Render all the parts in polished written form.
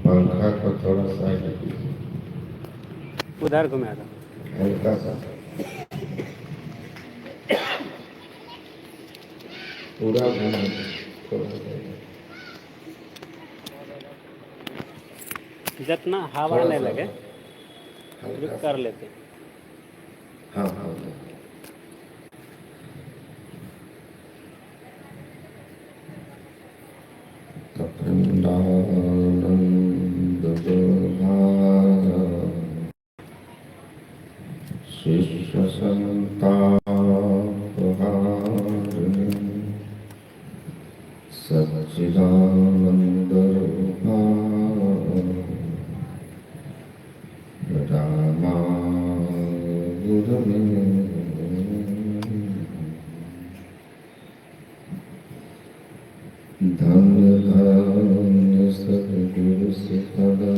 पंखा को थोड़ा साइड कीजिए, उधर घुमा दो। हल्का सा, पूरा घुमा दो, थोड़ा साइड, जितना हवा थोड़ा नहीं सा, लगे जो हल्का सा। कर लेते। हाँ हाँ। अखंडानंद शिष्य संतापहारिणी सच्चिदानंद रामानुजमे धन्य धन्य सद्गुरु सिखदा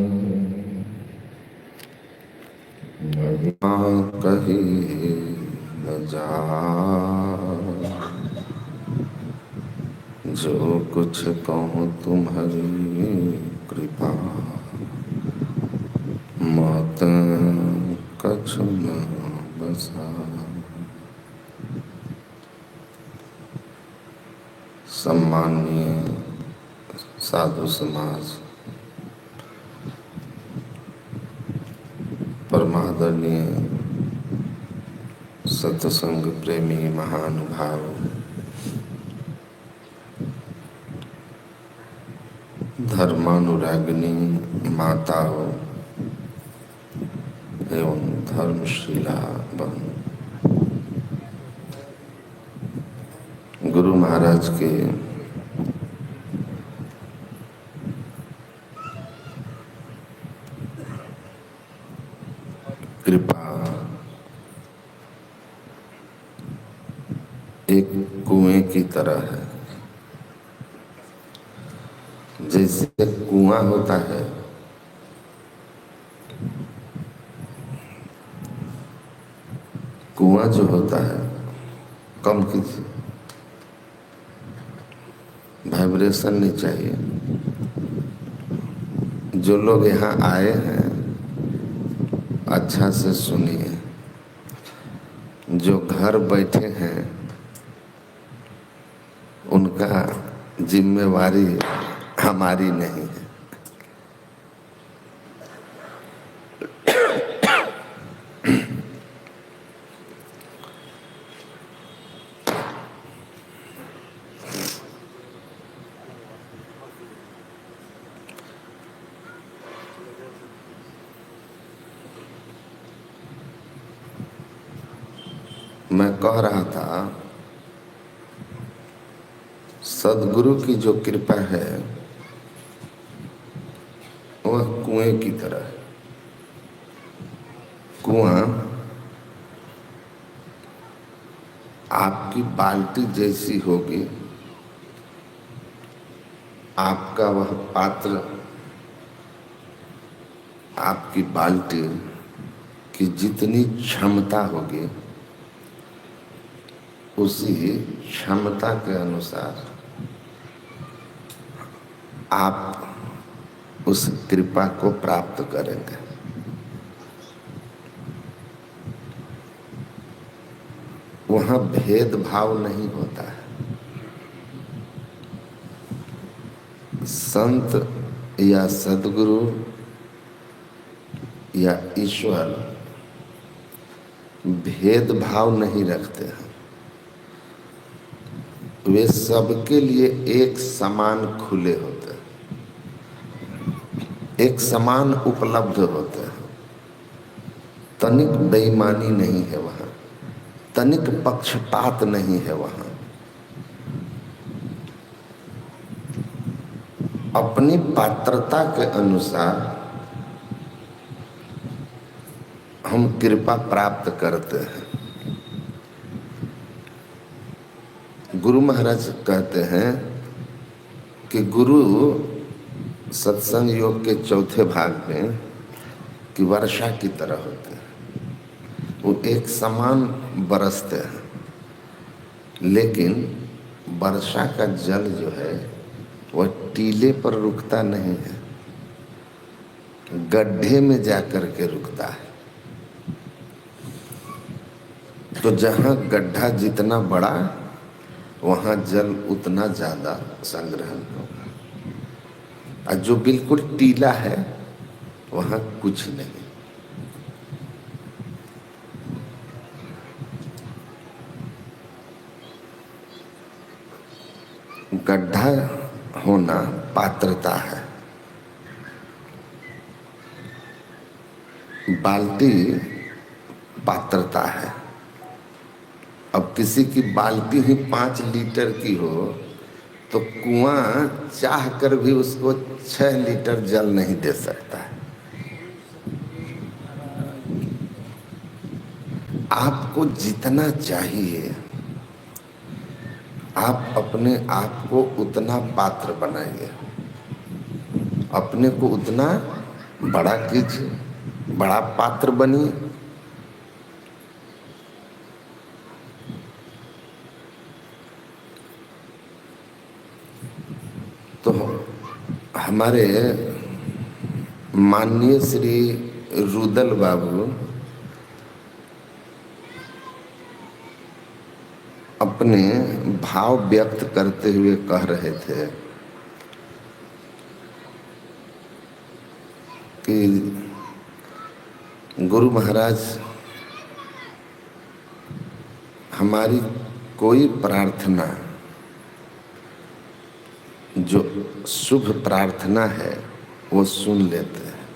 महिमा कही न जाए, जो कुछ कहूँ तुम्हारी कृपा, मत कछु न बसा। सम्माननीय साधु समाज, परमादरणीय सत्संग प्रेमी महानुभाव, धर्मानुरागिनी माताओं एवं धर्मशिला बहन, गुरु महाराज के कृपा एक कुएं की तरह है। जैसे कुआं होता है, कुआं जो होता है, कम कीजिए, वाइब्रेशन नहीं चाहिए। जो लोग यहाँ आए हैं अच्छा से सुनिए, जो घर बैठे हैं उनका जिम्मेवारी हमारी नहीं है। मैं कह रहा था, सद्गुरु की जो कृपा है वह कुएं की तरह है। कुआं आपकी बाल्टी जैसी होगी, आपका वह पात्र आपकी बाल्टी की जितनी क्षमता होगी उसी क्षमता के अनुसार आप उस कृपा को प्राप्त करेंगे। वहाँ भेदभाव नहीं होता है। संत या सद्गुरु या ईश्वर भेदभाव नहीं रखते हैं। वे सबके लिए एक समान खुले होते हैं, एक समान उपलब्ध होते हैं। तनिक बेईमानी नहीं है वहाँ, तनिक पक्षपात नहीं है वहाँ। अपनी पात्रता के अनुसार हम कृपा प्राप्त करते हैं। गुरु महाराज कहते हैं कि गुरु सत्संग योग के चौथे भाग में कि वर्षा की तरह होते हैं। वो एक समान बरसते हैं, लेकिन वर्षा का जल जो है वह टीले पर रुकता नहीं है, गड्ढे में जाकर के रुकता है। तो जहाँ गड्ढा जितना बड़ा, वहाँ जल उतना ज़्यादा संग्रहण होगा, और जो बिल्कुल टीला है वहाँ कुछ नहीं। गड्ढा होना पात्रता है, बाल्टी पात्रता है। अब किसी की बाल्टी ही 5 लीटर की हो तो कुआं चाह कर भी उसको 6 लीटर जल नहीं दे सकता है। आपको जितना चाहिए आप अपने आप को उतना पात्र बनाइए, अपने को उतना बड़ा कीजिए, बड़ा पात्र बनिए। तो हमारे माननीय श्री रुदल बाबू अपने भाव व्यक्त करते हुए कह रहे थे कि गुरु महाराज, हमारी कोई प्रार्थना जो शुभ प्रार्थना है वो सुन लेते हैं,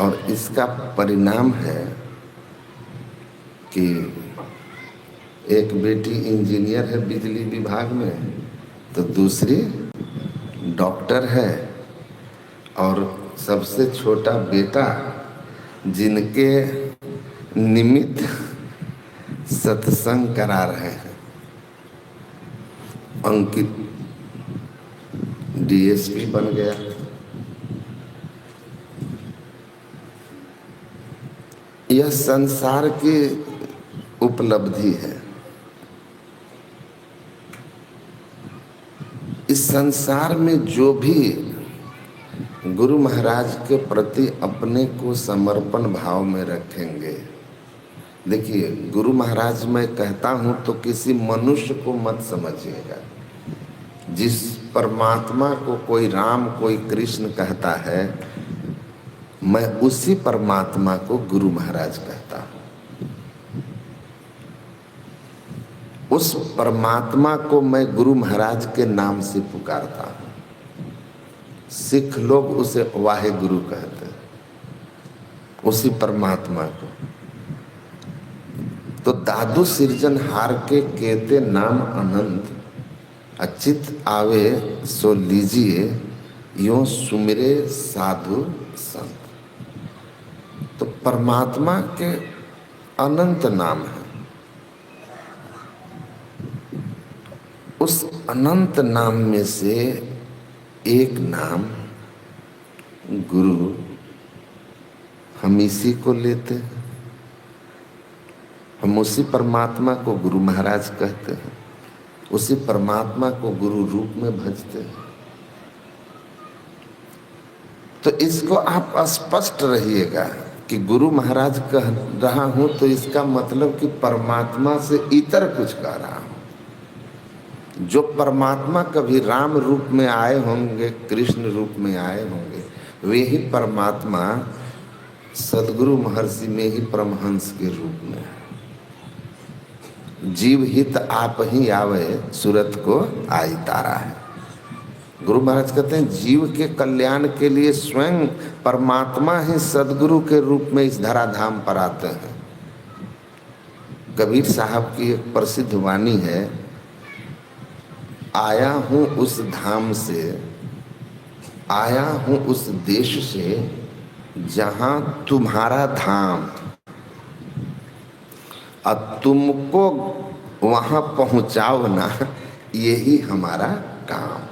और इसका परिणाम है कि एक बेटी इंजीनियर है बिजली विभाग में, तो दूसरी डॉक्टर है, और सबसे छोटा बेटा जिनके निमित्त सत्संग करा रहे हैं, अंकित, डीएसपी बन गया। यह संसार की उपलब्धि है। इस संसार में जो भी गुरु महाराज के प्रति अपने को समर्पण भाव में रखेंगे, देखिए गुरु महाराज मैं कहता हूँ तो किसी मनुष्य को मत समझिएगा। जिस परमात्मा को कोई राम कोई कृष्ण कहता है, मैं उसी परमात्मा को गुरु महाराज कहता हूँ। उस परमात्मा को मैं गुरु महाराज के नाम से पुकारता हूँ। सिख लोग उसे वाहे गुरु कहते हैं, उसी परमात्मा को। तो दादू सिरजनहार के कहते नाम अनंत, अचित आवे सो लीजिए, यों सुमिरे साधु संत। तो परमात्मा के अनंत नाम है। उस अनंत नाम में से एक नाम गुरु, हम इसी को लेते हैं। हम उसी परमात्मा को गुरु महाराज कहते हैं, उसी परमात्मा को गुरु रूप में भजते हैं। तो इसको आप स्पष्ट रहिएगा कि गुरु महाराज कह रहा हूं तो इसका मतलब कि परमात्मा से इतर कुछ कह रहा हूं। जो परमात्मा कभी राम रूप में आए होंगे, कृष्ण रूप में आए होंगे, वे ही परमात्मा सदगुरु महर्षि में ही परमहंस के रूप में है। जीव हित आप ही आवे, सूरत को आई तारा है। गुरु महाराज कहते हैं जीव के कल्याण के लिए स्वयं परमात्मा ही सदगुरु के रूप में इस धराधाम पर आते हैं। कबीर साहब की एक प्रसिद्ध वाणी है, आया हूँ उस धाम से, आया हूँ उस देश से जहाँ तुम्हारा धाम, अब तुमको वहाँ पहुँचाओ ना, यही हमारा काम।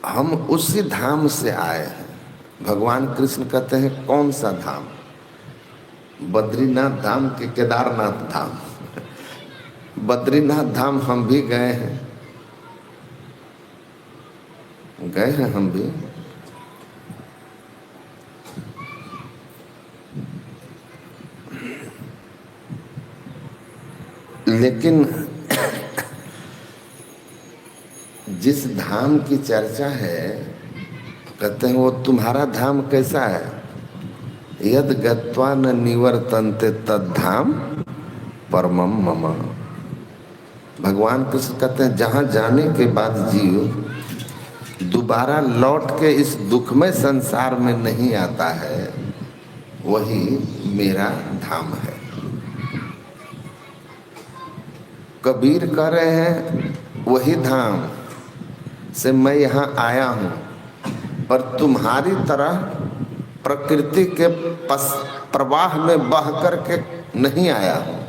हम उसी धाम से आए हैं। भगवान कृष्ण कहते हैं कौन सा धाम? बद्रीनाथ धाम के केदारनाथ धाम। बद्रीनाथ धाम हम भी गए हैं, गए हैं हम भी। लेकिन जिस धाम की चर्चा है, कहते हैं वो तुम्हारा धाम कैसा है? यद गत्वा न निवर्तन्ते तद धाम परमम मम। भगवान कृष्ण कहते हैं जहाँ जाने के बाद जीव दोबारा लौट के इस दुखमय संसार में नहीं आता है, वही मेरा धाम है। कबीर कह रहे हैं वही धाम से मैं यहाँ आया हूँ, पर तुम्हारी तरह प्रकृति के प्रवाह में बह करके नहीं आया हूँ।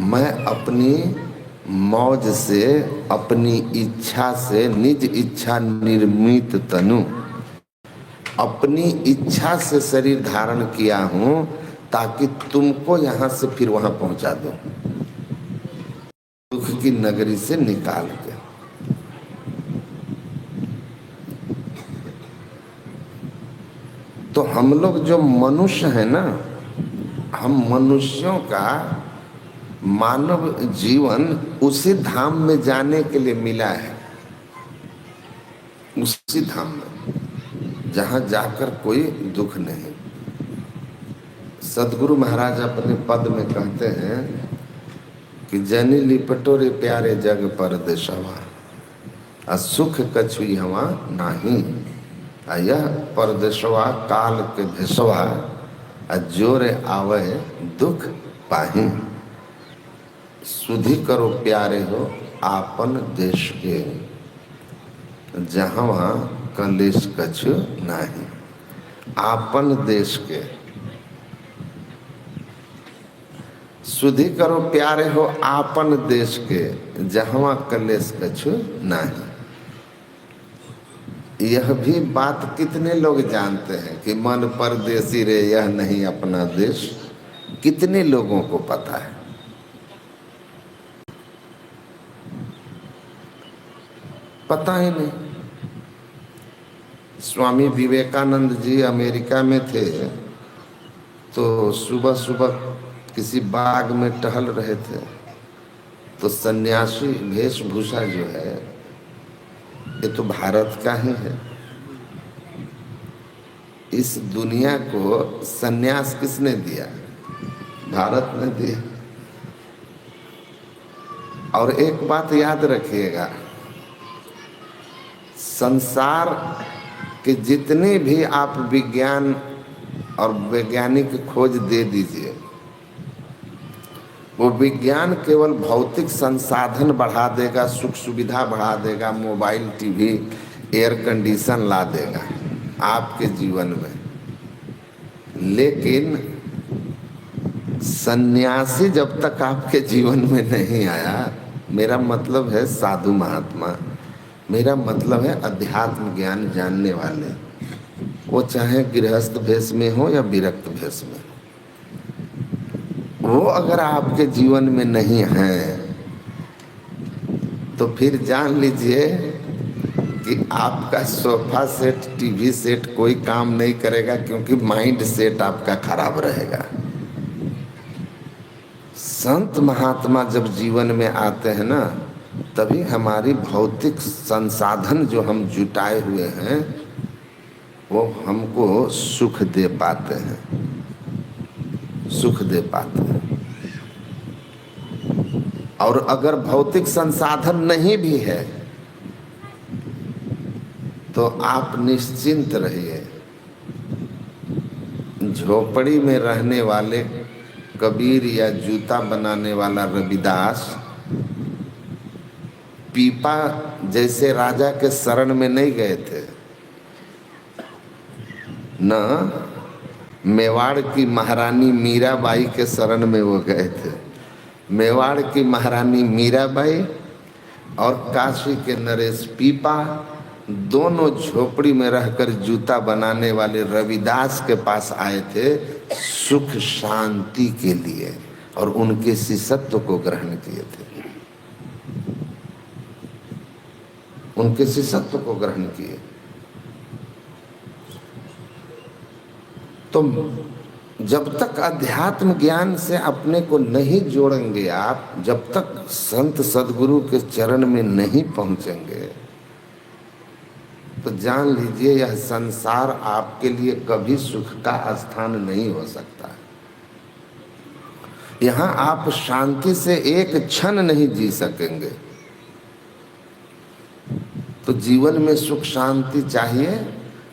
मैं अपनी मौज से, अपनी इच्छा से, निज इच्छा निर्मित तनु, अपनी इच्छा से शरीर धारण किया हूँ ताकि तुमको यहाँ से फिर वहाँ पहुँचा दूँ, दुख की नगरी से निकाल के। तो हम लोग जो मनुष्य हैं ना, हम मनुष्यों का मानव जीवन उसी धाम में जाने के लिए मिला है, उसी धाम में जहाँ जाकर कोई दुख नहीं। सदगुरु महाराज अपने पद में कहते हैं कि जनी लिपटो रे प्यारे जग परदेशवा, असुख कछुई हवा नाही, यह परदेशवा काल के भेसवा, जोरे आवे दुख पाही। सुधि करो प्यारे हो आपन देश के, जहाँ कलेश कछु नाही। आपन देश के सुधि करो प्यारे हो आपन देश के, जहाँ कलेश कछु नाही। यह भी बात कितने लोग जानते हैं कि मन परदेसी रे यह नहीं अपना देश, कितने लोगों को पता है? पता ही नहीं। स्वामी विवेकानंद जी अमेरिका में थे तो सुबह सुबह किसी बाग में टहल रहे थे, तो सन्यासी वेशभूषा जो है ये तो भारत का ही है। इस दुनिया को सन्यास किसने दिया? भारत ने दिया। और एक बात याद रखिएगा, संसार के जितने भी आप विज्ञान और वैज्ञानिक खोज दे दीजिए, वो विज्ञान केवल भौतिक संसाधन बढ़ा देगा, सुख सुविधा बढ़ा देगा, मोबाइल, टीवी, एयर कंडीशन ला देगा आपके जीवन में। लेकिन सन्यासी जब तक आपके जीवन में नहीं आया, मेरा मतलब है साधु महात्मा, मेरा मतलब है अध्यात्म ज्ञान जानने वाले, वो चाहे गृहस्थ भेष में हो या विरक्त भेष में, वो अगर आपके जीवन में नहीं है तो फिर जान लीजिए कि आपका सोफा सेट, टीवी सेट कोई काम नहीं करेगा, क्योंकि माइंड सेट आपका खराब रहेगा। संत महात्मा जब जीवन में आते हैं ना, तभी हमारी भौतिक संसाधन जो हम जुटाए हुए हैं वो हमको सुख दे पाते हैं, सुख दे पाते हैं। और अगर भौतिक संसाधन नहीं भी है तो आप निश्चिंत रहिए। झोपड़ी में रहने वाले कबीर या जूता बनाने वाला रविदास पीपा जैसे राजा के शरण में नहीं गए थे, न मेवाड़ की महारानी मीराबाई के शरण में वो गए थे। मेवाड़ की महारानी मीराबाई और काशी के नरेश पीपा दोनों झोपड़ी में रहकर जूता बनाने वाले रविदास के पास आए थे सुख शांति के लिए, और उनके शिष्यत्व को ग्रहण किए थे। उनके शिष्यत्व को ग्रहण किए। तो जब तक अध्यात्म ज्ञान से अपने को नहीं जोड़ेंगे आप, जब तक संत सदगुरु के चरण में नहीं पहुंचेंगे, तो जान लीजिए यह संसार आपके लिए कभी सुख का स्थान नहीं हो सकता। यहाँ आप शांति से एक क्षण नहीं जी सकेंगे। तो जीवन में सुख शांति चाहिए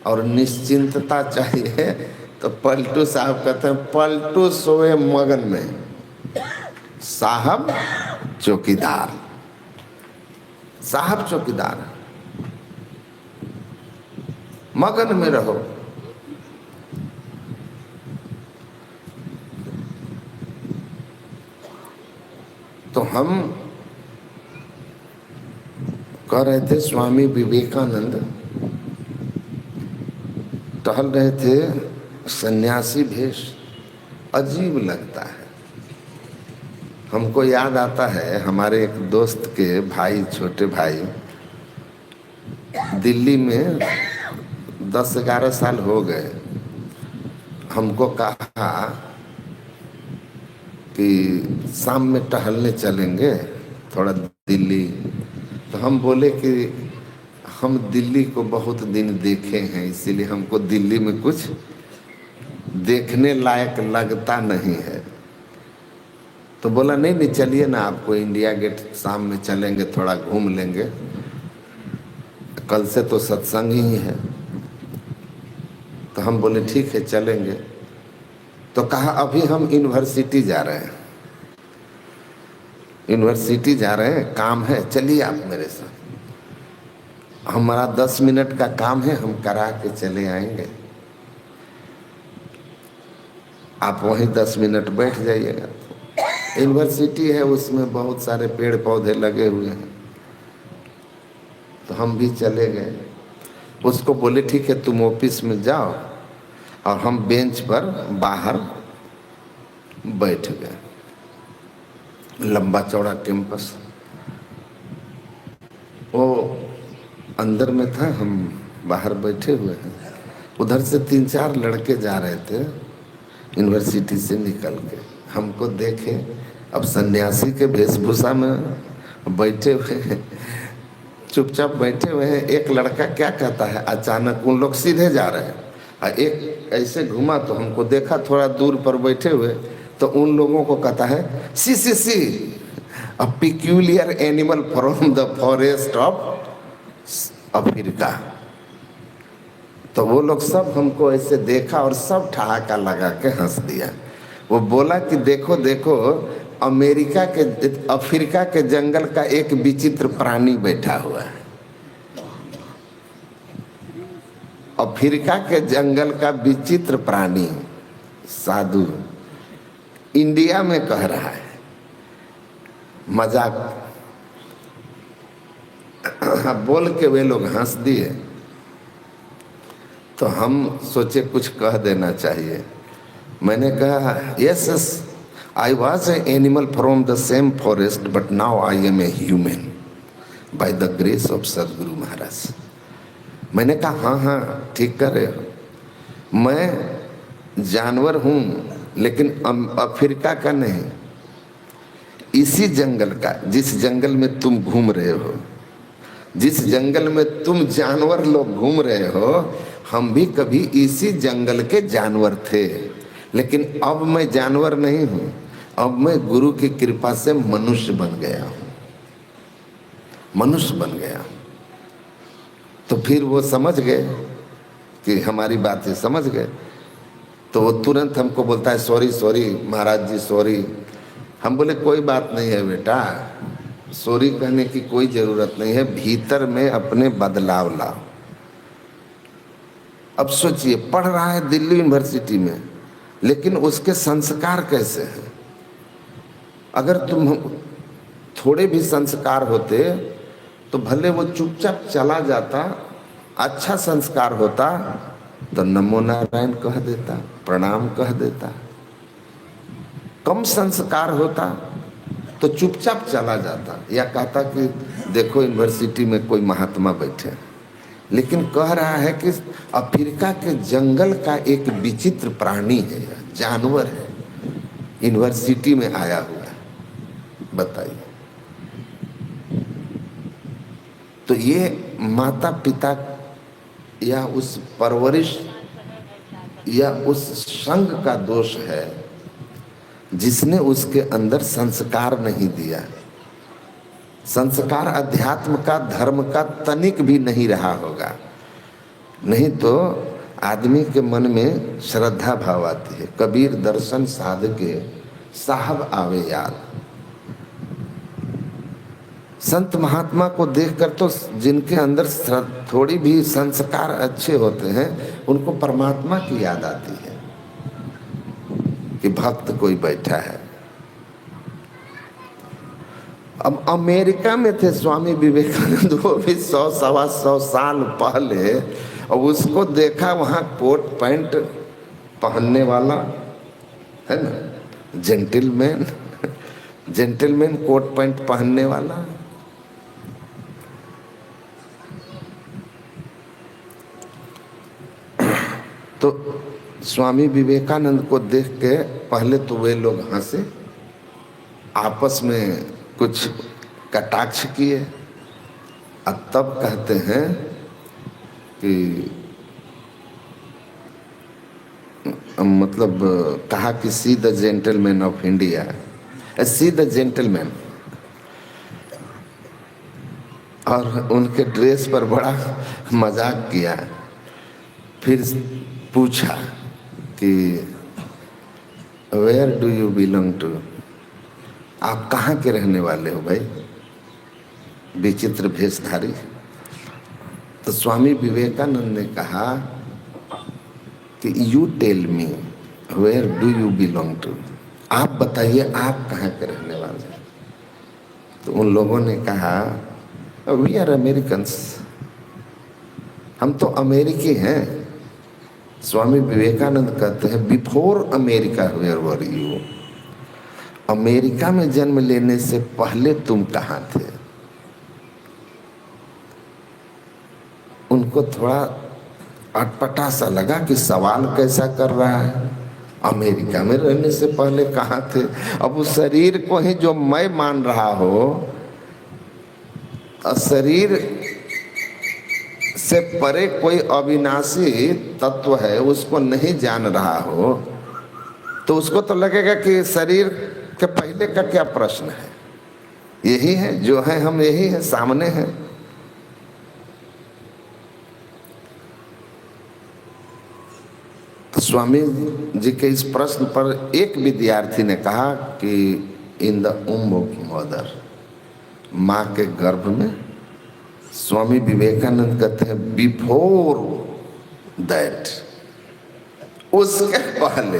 और निश्चिंतता चाहिए। तो पलटू साहब कहते हैं, पलटू सोए मगन में, साहब चौकीदार। साहब चौकीदार, मगन में रहो। तो हम कह रहे थे, स्वामी विवेकानंद टहल रहे थे, सन्यासी भेष अजीब लगता है। हमको याद आता है हमारे एक दोस्त के भाई, छोटे भाई, दिल्ली में 10-11 साल हो गए, हमको कहा कि शाम में टहलने चलेंगे थोड़ा दिल्ली। तो हम बोले कि हम दिल्ली को बहुत दिन देखे हैं, इसीलिए हमको दिल्ली में कुछ देखने लायक लगता नहीं है। तो बोला नहीं नहीं चलिए ना, आपको इंडिया गेट शाम में चलेंगे, थोड़ा घूम लेंगे, कल से तो सत्संग ही है। तो हम बोले ठीक है चलेंगे। तो कहा अभी हम यूनिवर्सिटी जा रहे हैं, यूनिवर्सिटी जा रहे हैं, काम है, चलिए आप मेरे साथ। हमारा 10 मिनट का काम है, हम करा के चले आएंगे, आप वहीं 10 मिनट बैठ जाइएगा। यूनिवर्सिटी है, उसमें बहुत सारे पेड़ पौधे लगे हुए हैं। तो हम भी चले गए। उसको बोले ठीक है तुम ऑफिस में जाओ, और हम बेंच पर बाहर बैठ गए। लंबा चौड़ा कैंपस, वो अंदर में था, हम बाहर बैठे हुए हैं। उधर से 3-4 लड़के जा रहे थे यूनिवर्सिटी से निकल के, हमको देखे। अब सन्यासी के वेशभूषा में बैठे हुए हैं, चुपचाप बैठे हुए हैं। एक लड़का क्या कहता है, अचानक उन लोग सीधे जा रहे हैं, एक ऐसे घुमा तो हमको देखा थोड़ा दूर पर बैठे हुए, तो उन लोगों को कहता है see a peculiar animal from the forest of Africa. तो वो लोग सब हमको ऐसे देखा और सब ठहाका लगा के हंस दिया। वो बोला कि देखो देखो, अफ्रीका के जंगल का एक विचित्र प्राणी बैठा हुआ है। अफ्रीका के जंगल का विचित्र प्राणी साधु इंडिया में कह रहा है, मजाक बोल के वे लोग हंस दिए। तो हम सोचे कुछ कह देना चाहिए। मैंने कहा yes yes, I was a animal from the same forest but now I am a human by the grace of Sadguru Maharaj. मैंने कहा हाँ हाँ ठीक कर रहे हो, मैं जानवर हूँ लेकिन अफ्रीका का नहीं, इसी जंगल का, जिस जंगल में तुम घूम रहे हो, जिस जंगल में तुम जानवर लोग घूम रहे हो, हम भी कभी इसी जंगल के जानवर थे। लेकिन अब मैं जानवर नहीं हूँ, अब मैं गुरु की कृपा से मनुष्य बन गया हूँ, मनुष्य बन गया हूँ। तो फिर वो समझ गए कि हमारी बातें समझ गए। तो वो तुरंत हमको बोलता है सॉरी सॉरी महाराज जी सॉरी। हम बोले कोई बात नहीं है बेटा, सॉरी कहने की कोई ज़रूरत नहीं है, भीतर में अपने बदलाव लाओ। अब सोचिए, पढ़ रहा है दिल्ली यूनिवर्सिटी में, लेकिन उसके संस्कार कैसे हैं? अगर तुम थोड़े भी संस्कार होते तो भले वो चुपचाप चला जाता, अच्छा संस्कार होता तो नमो नारायण कह देता, प्रणाम कह देता। कम संस्कार होता तो चुपचाप चला जाता या कहता कि देखो यूनिवर्सिटी में कोई महात्मा बैठे हैं। लेकिन कह रहा है कि अफ्रीका के जंगल का एक विचित्र प्राणी है, जानवर है, यूनिवर्सिटी में आया हुआ है। बताइए। तो ये माता पिता या उस परवरिश या उस संघ का दोष है जिसने उसके अंदर संस्कार नहीं दिया। संस्कार अध्यात्म का, धर्म का तनिक भी नहीं रहा होगा, नहीं तो आदमी के मन में श्रद्धा भाव आती है। कबीर दर्शन साध के साहब आवे याद। संत महात्मा को देखकर तो जिनके अंदर थोड़ी भी संस्कार अच्छे होते हैं उनको परमात्मा की याद आती है कि भक्त कोई बैठा है। अब अमेरिका में थे स्वामी विवेकानंद, वो भी 100-125 साल पहले, और उसको देखा वहाँ कोट पैंट पहनने वाला है ना, जेंटलमैन, जेंटलमैन कोट पैंट पहनने वाला। तो स्वामी विवेकानंद को देख के पहले तो वे लोग हंसे, आपस में कुछ कटाक्ष किए, और तब कहते हैं कि मतलब कहा कि see the gentleman of India, see the gentleman. और उनके ड्रेस पर बड़ा मजाक किया। फिर पूछा कि where do you belong to, आप कहाँ के रहने वाले हो भाई, विचित्र भेषधारी। तो स्वामी विवेकानंद ने कहा कि you tell me where do you belong to, आप बताइए आप कहाँ के रहने वाले हैं। तो उन लोगों ने कहा वी आर अमेरिकन्स, हम तो अमेरिकी हैं। स्वामी विवेकानंद कहते हैं before America where were you, America में जन्म लेने से पहले तुम कहाँ थे। उनको थोड़ा अटपटा सा लगा कि सवाल कैसा कर रहा है, अमेरिका में रहने से पहले कहाँ थे। अब उस शरीर को ही जो मैं मान रहा हो, शरीर से परे कोई अविनाशी तत्व है उसको नहीं जान रहा हो, तो उसको तो लगेगा कि शरीर के पहले का क्या प्रश्न है, यही है जो है, हम यही है, सामने है। तो स्वामी जी के इस प्रश्न पर एक विद्यार्थी ने कहा कि इन द उम्ब ऑफ मदर, माँ के गर्भ में। स्वामी विवेकानंद कहते हैं बिफोर दैट, उसके पहले।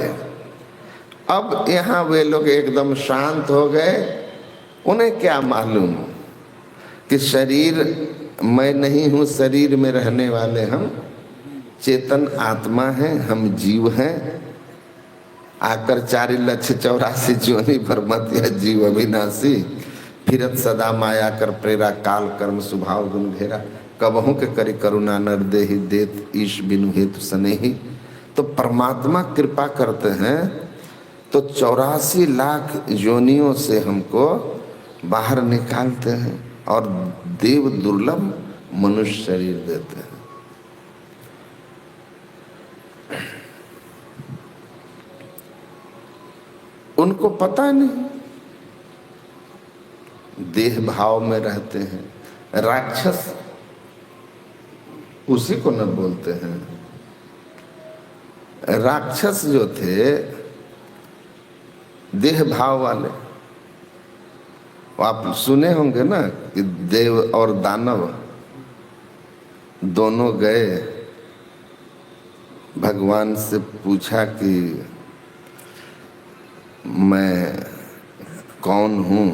अब यहाँ वे लोग एकदम शांत हो गए। उन्हें क्या मालूम कि शरीर मैं नहीं हूँ, शरीर में रहने वाले हम चेतन आत्मा हैं, हम जीव हैं। आकर 4,84,00,000 जोनि भर मत या जीव अविनाशी, फिरत सदा माया कर प्रेरा, काल कर्म स्वभाव गुण घेरा, कबहू के करी करुणा नर देहि देत ईश बिनु हेतु सनेही। तो परमात्मा कृपा करते हैं तो 84 लाख योनियों से हमको बाहर निकालते हैं और देव दुर्लभ मनुष्य शरीर देते हैं। उनको पता नहीं, देह भाव में रहते हैं। राक्षस उसी को न बोलते हैं। राक्षस जो थे देह भाव वाले, आप सुने होंगे ना कि देव और दानव दोनों गए, भगवान से पूछा कि मैं कौन हूँ,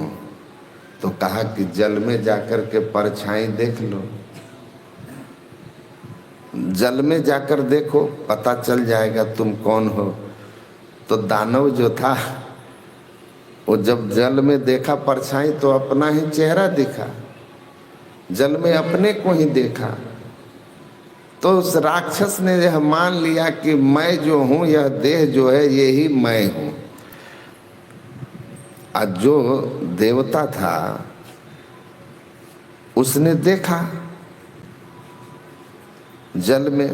तो कहा कि जल में जाकर के परछाई देख लो, जल में जाकर देखो पता चल जाएगा तुम कौन हो। तो दानव जो था वो जब जल में देखा परछाई तो अपना ही चेहरा दिखा, जल में अपने को ही देखा। तो उस राक्षस ने यह मान लिया कि मैं जो हूं, यह देह जो है ये ही मैं हूं। और जो देवता था उसने देखा जल में,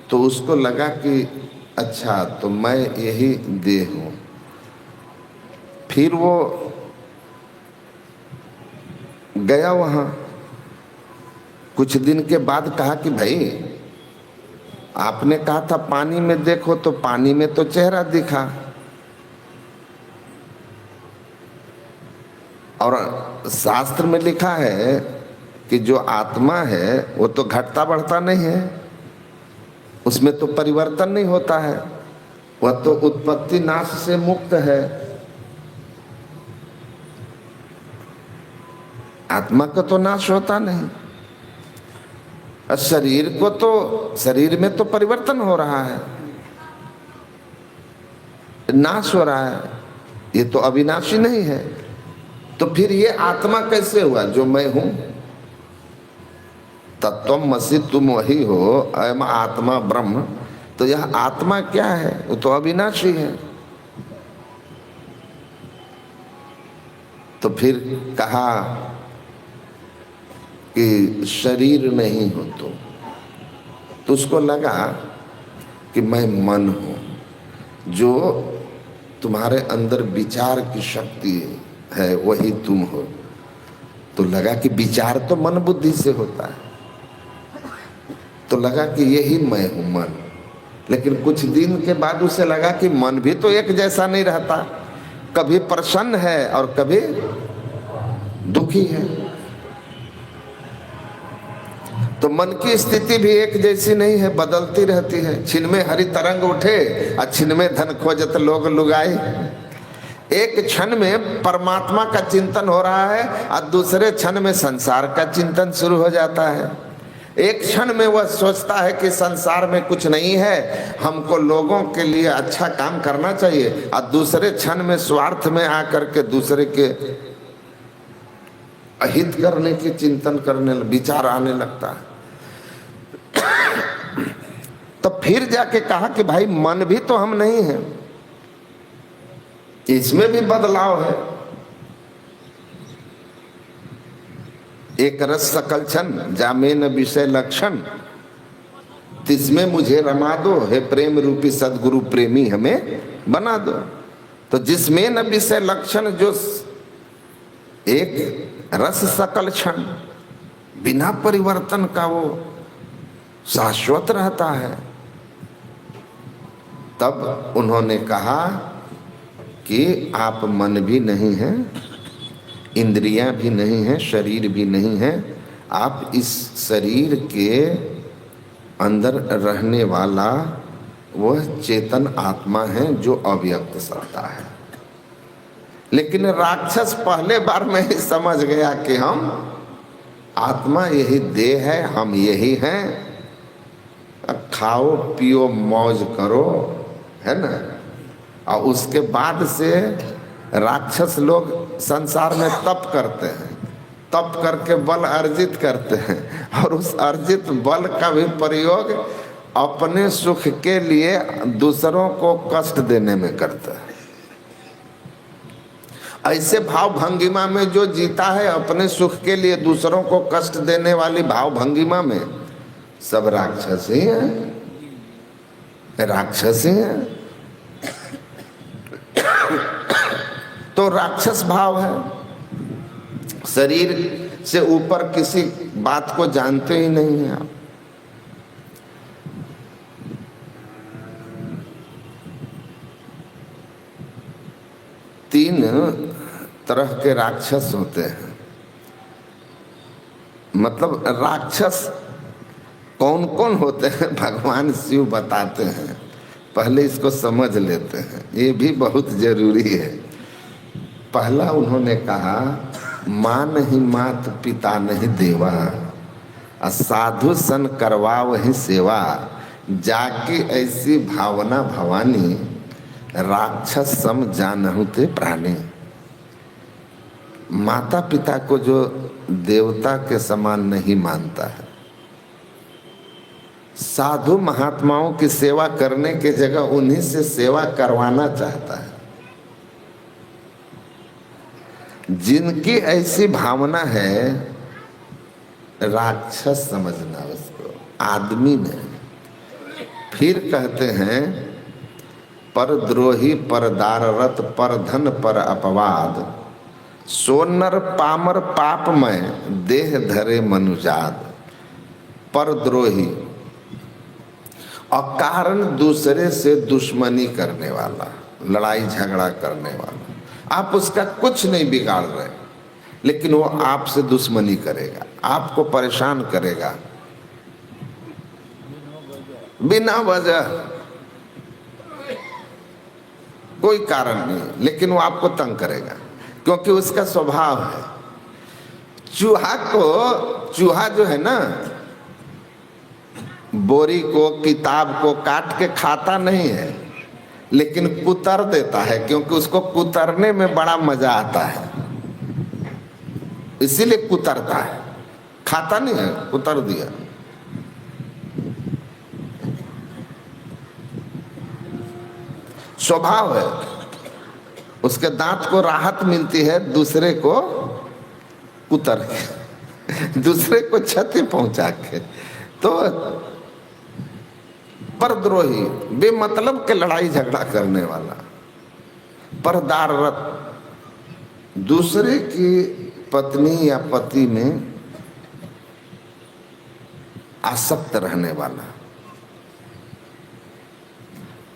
तो उसको लगा कि अच्छा तो मैं यही देह हूं। फिर वो गया वहां, कुछ दिन के बाद कहा कि भाई आपने कहा था पानी में देखो, तो पानी में तो चेहरा दिखा, और शास्त्र में लिखा है कि जो आत्मा है वो तो घटता बढ़ता नहीं है, उसमें तो परिवर्तन नहीं होता है, वह तो उत्पत्ति नाश से मुक्त है। आत्मा का तो नाश होता नहीं, और शरीर को तो, शरीर में तो परिवर्तन हो रहा है, नाश हो रहा है, ये तो अविनाशी नहीं है। तो फिर ये आत्मा कैसे हुआ जो मैं हूं? तत्वमसि तुम वही हो, अयम आत्मा ब्रह्म। तो यह आत्मा क्या है? वो तो अविनाशी है। तो फिर कहा कि शरीर नहीं हो तो उसको लगा कि मैं मन हूं, जो तुम्हारे अंदर विचार की शक्ति है वही तुम हो। तो लगा कि विचार तो मन बुद्धि से होता है, तो लगा कि यही मैं हूं मन। लेकिन कुछ दिन के बाद उसे लगा कि मन भी तो एक जैसा नहीं रहता, कभी प्रसन्न है और कभी दुखी है। तो मन की स्थिति भी एक जैसी नहीं है, बदलती रहती है। छिन में हरि तरंग उठे और छिन में धन खोजत लोग लुगाए। एक क्षण में परमात्मा का चिंतन हो रहा है और दूसरे क्षण में संसार का चिंतन शुरू हो जाता है। एक क्षण में वह सोचता है कि संसार में कुछ नहीं है, हमको लोगों के लिए अच्छा काम करना चाहिए, और दूसरे क्षण में स्वार्थ में आकर के दूसरे के अहित करने की चिंतन करने विचार आने लगता है। तो फिर जाके कहा कि भाई मन भी तो हम नहीं है, इसमें भी बदलाव है। एक रस सकल छन जामे न विषय लक्षण, तिसमें मुझे रमा दो, हे प्रेम रूपी सदगुरु प्रेमी हमें बना दो। तो जिसमें न विषय लक्षण, जो एक रस सकल क्षण बिना परिवर्तन का वो शाश्वत रहता है। तब उन्होंने कहा कि आप मन भी नहीं हैं, इंद्रियां भी नहीं हैं, शरीर भी नहीं है, आप इस शरीर के अंदर रहने वाला वह चेतन आत्मा है जो अव्यक्त सत्ता है। लेकिन राक्षस पहले बार में ही समझ गया कि हम आत्मा यही देह है, हम यही हैं, खाओ पियो मौज करो, है ना। और उसके बाद से राक्षस लोग संसार में तप करते हैं, तप करके बल अर्जित करते हैं, और उस अर्जित बल का भी प्रयोग अपने सुख के लिए दूसरों को कष्ट देने में करते हैं। ऐसे भाव भंगिमा में जो जीता है अपने सुख के लिए दूसरों को कष्ट देने वाली भाव भंगिमा में, सब राक्षस ही हैं, राक्षस ही हैं। तो राक्षस भाव है, शरीर से ऊपर किसी बात को जानते ही नहीं हैं आप। तीन तरह के राक्षस होते हैं। मतलब राक्षस कौन कौन होते हैं भगवान शिव बताते हैं, पहले इसको समझ लेते हैं, ये भी बहुत जरूरी है। पहला उन्होंने कहा, माँ नहीं मात पिता नहीं देवा, साधु सन करवा वही सेवा, जाके ऐसी भावना भवानी, राक्षस सम जानहु ते प्राणी। माता पिता को जो देवता के समान नहीं मानता है, साधु महात्माओं की सेवा करने की जगह उन्हीं से सेवा करवाना चाहता है, जिनकी ऐसी भावना है, राक्षस समझना उसको, आदमी नहीं। फिर कहते हैं परद्रोही, परदाररत, परधन, पर अपवाद, सोनर पामर पापमय, देह धरे मनुजाद। परद्रोही, अकारण दूसरे से दुश्मनी करने वाला, लड़ाई झगड़ा करने वाला। आप उसका कुछ नहीं बिगाड़ रहे, लेकिन वो आपसे दुश्मनी करेगा, आपको परेशान करेगा बिना वजह, कोई कारण नहीं, लेकिन वो आपको तंग करेगा, क्योंकि उसका स्वभाव है। चूहा जो है ना, बोरी को, किताब को काट के खाता नहीं है, लेकिन कुतर देता है, क्योंकि उसको कुतरने में बड़ा मजा आता है, इसीलिए कुतरता है, खाता नहीं है, कुतर दिया। स्वभाव है, उसके दांत को राहत मिलती है दूसरे को कुतर के, दूसरे को क्षति पहुंचा के। तो परद्रोही, बेमतलब के लड़ाई झगड़ा करने वाला। परदाररत, दूसरे की पत्नी या पति में आसक्त रहने वाला।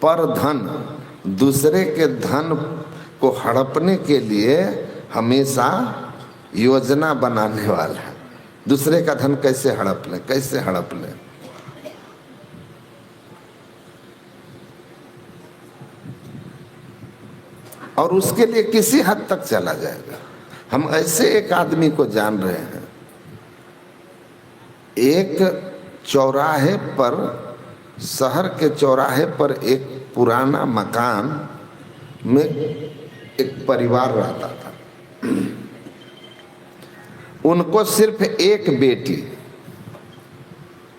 परधन, दूसरे के धन को हड़पने के लिए हमेशा योजना बनाने वाला है, दूसरे का धन कैसे हड़प ले, कैसे हड़प ले। और उसके लिए किसी हद तक चला जाएगा। हम ऐसे एक आदमी को जान रहे हैं, एक चौराहे पर, शहर के चौराहे पर एक पुराना मकान में एक परिवार रहता था। उनको सिर्फ एक बेटी,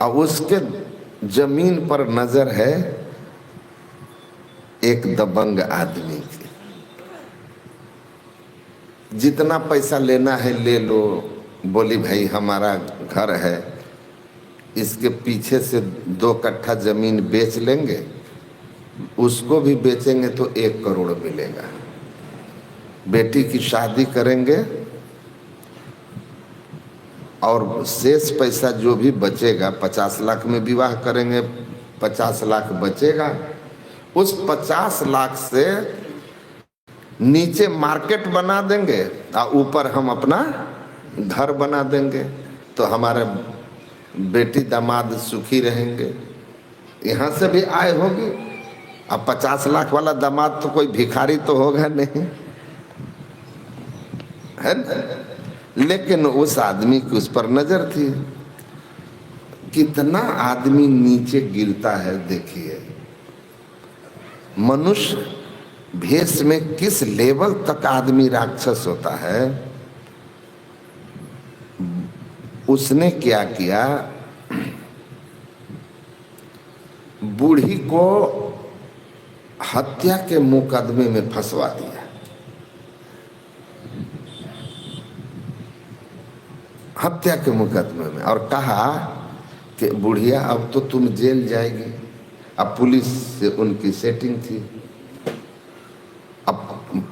और उसके जमीन पर नजर है एक दबंग आदमी की। जितना पैसा लेना है ले लो, बोली भाई हमारा घर है, इसके पीछे से 2 कट्ठा जमीन बेच लेंगे, उसको भी बेचेंगे तो 1 करोड़ मिलेगा। बेटी की शादी करेंगे और शेष पैसा जो भी बचेगा, 50 लाख में विवाह करेंगे, 50 लाख बचेगा। उस 50 लाख से नीचे मार्केट बना देंगे और ऊपर हम अपना घर बना देंगे, तो हमारे बेटी दामाद सुखी रहेंगे, यहाँ से भी आय होगी। अब 50 लाख वाला दामाद तो कोई भिखारी तो होगा नहीं, है ना? लेकिन उस आदमी की उस पर नजर थी। कितना आदमी नीचे गिरता है देखिए। मनुष्य भेष में किस लेवल तक आदमी राक्षस होता है। उसने क्या किया, बूढ़ी को हत्या के मुकदमे में फंसवा दिया। हत्या के मुकदमे में, और कहा कि बुढ़िया अब तो तुम जेल जाएगी। अब पुलिस से उनकी सेटिंग थी। अब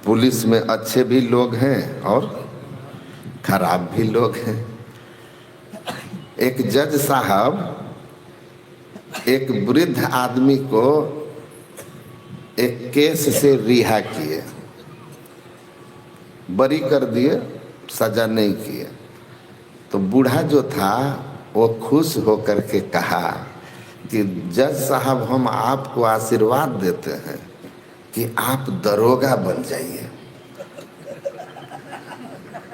पुलिस में अच्छे भी लोग हैं और खराब भी लोग हैं। एक जज साहब एक वृद्ध आदमी को एक केस से रिहा किए, बरी कर दिए, सजा नहीं किए। तो बूढ़ा जो था वो खुश होकर के कहा कि जज साहब हम आपको आशीर्वाद देते हैं कि आप दरोगा बन जाइए।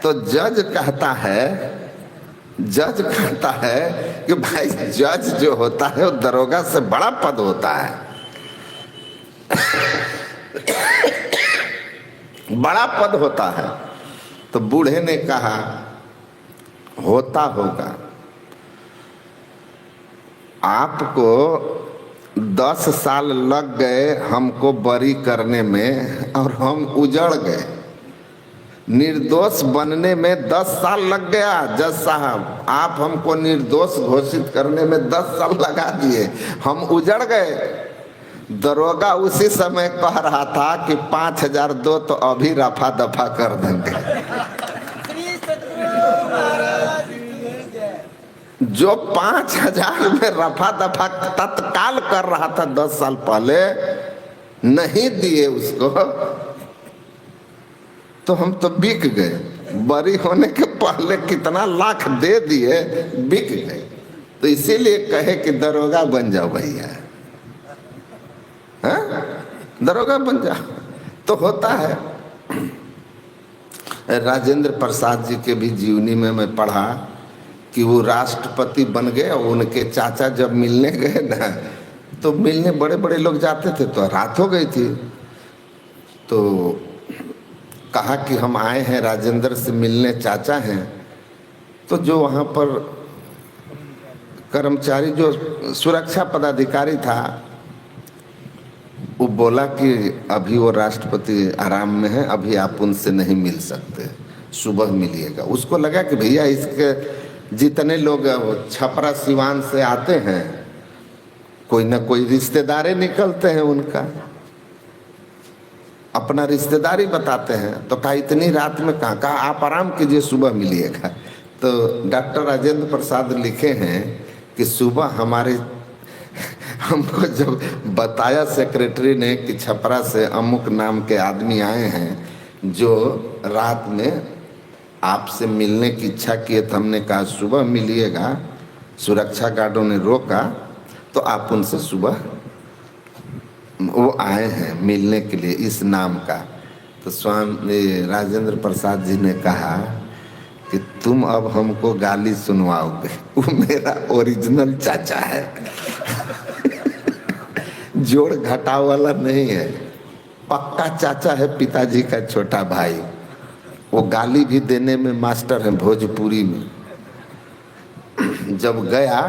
तो जज कहता है कि भाई जज जो होता है वो दरोगा से बड़ा पद होता है, बड़ा पद होता है। तो बूढ़े ने कहा होता होगा, आपको 10 साल लग गए हमको बरी करने में और हम उजड़ गए। निर्दोष बनने में 10 साल लग गया जज साहब, आप हमको निर्दोष घोषित करने में 10 साल लगा दिए, हम उजड़ गए। दरोगा उसी समय कह रहा था कि 5,000 दो तो अभी रफा दफा कर देंगे। जो 5,000 में रफा दफा तत्काल कर रहा था 10 साल पहले, नहीं दिए उसको तो हम तो बिक गए। बरी होने के पहले कितना लाख दे दिए, बिक गए। तो इसीलिए कहे कि दरोगा बन जाओ भैया, दरोगा बन जाओ। तो होता है। राजेंद्र प्रसाद जी के भी जीवनी में मैं पढ़ा कि वो राष्ट्रपति बन गए और उनके चाचा जब मिलने गए ना, तो मिलने बड़े बड़े लोग जाते थे, तो रात हो गई थी। तो कहा कि हम आए हैं राजेंद्र से मिलने, चाचा हैं। तो जो वहाँ पर कर्मचारी, जो सुरक्षा पदाधिकारी था, वो बोला कि अभी वो राष्ट्रपति आराम में है, अभी आप उनसे नहीं मिल सकते, सुबह मिलिएगा। उसको लगा कि भैया इसके जितने लोग छपरा सिवान से आते हैं, कोई ना कोई रिश्तेदारी निकलते हैं उनका, अपना रिश्तेदारी बताते हैं। तो कहा इतनी रात में कहाँ, कहा आप आराम कीजिए, सुबह मिलिएगा। तो डॉक्टर राजेंद्र प्रसाद लिखे हैं कि सुबह हमारे हमको जब बताया सेक्रेटरी ने कि छपरा से अमुक नाम के आदमी आए हैं जो रात में आपसे मिलने की इच्छा किए, तो हमने कहा सुबह मिलिएगा। सुरक्षा गार्डों ने रोका तो आप उनसे सुबह, वो आए हैं मिलने के लिए इस नाम का। तो स्वामी राजेंद्र प्रसाद जी ने कहा कि तुम अब हमको गाली सुनवाओगे, वो मेरा ओरिजिनल चाचा है, जोड़ घटाव वाला नहीं है, पक्का चाचा है, पिताजी का छोटा भाई। वो गाली भी देने में मास्टर है भोजपुरी में। जब गया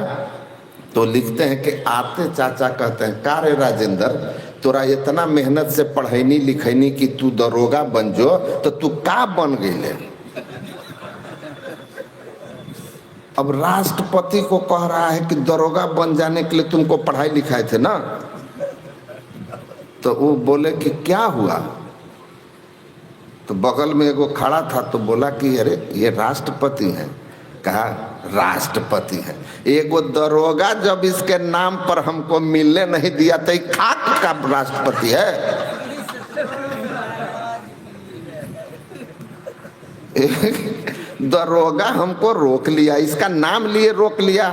तो लिखते हैं कि आते चाचा कहते हैं, का रे राजेंद्र, तोरा इतना मेहनत से पढ़ैनी लिखैनी कि तू दरोगा बन जो, तो तू का बन गई? अब राष्ट्रपति को कह रहा है कि दरोगा बन जाने के लिए तुमको पढ़ाई लिखाए थे ना। तो वो बोले कि क्या हुआ? तो बगल में एगो खड़ा था, तो बोला कि अरे ये राष्ट्रपति हैं। कहा राष्ट्रपति है, एगो दरोगा जब इसके नाम पर हमको मिलने नहीं दिया तो खाक का राष्ट्रपति है। दरोगा हमको रोक लिया, इसका नाम लिए रोक लिया।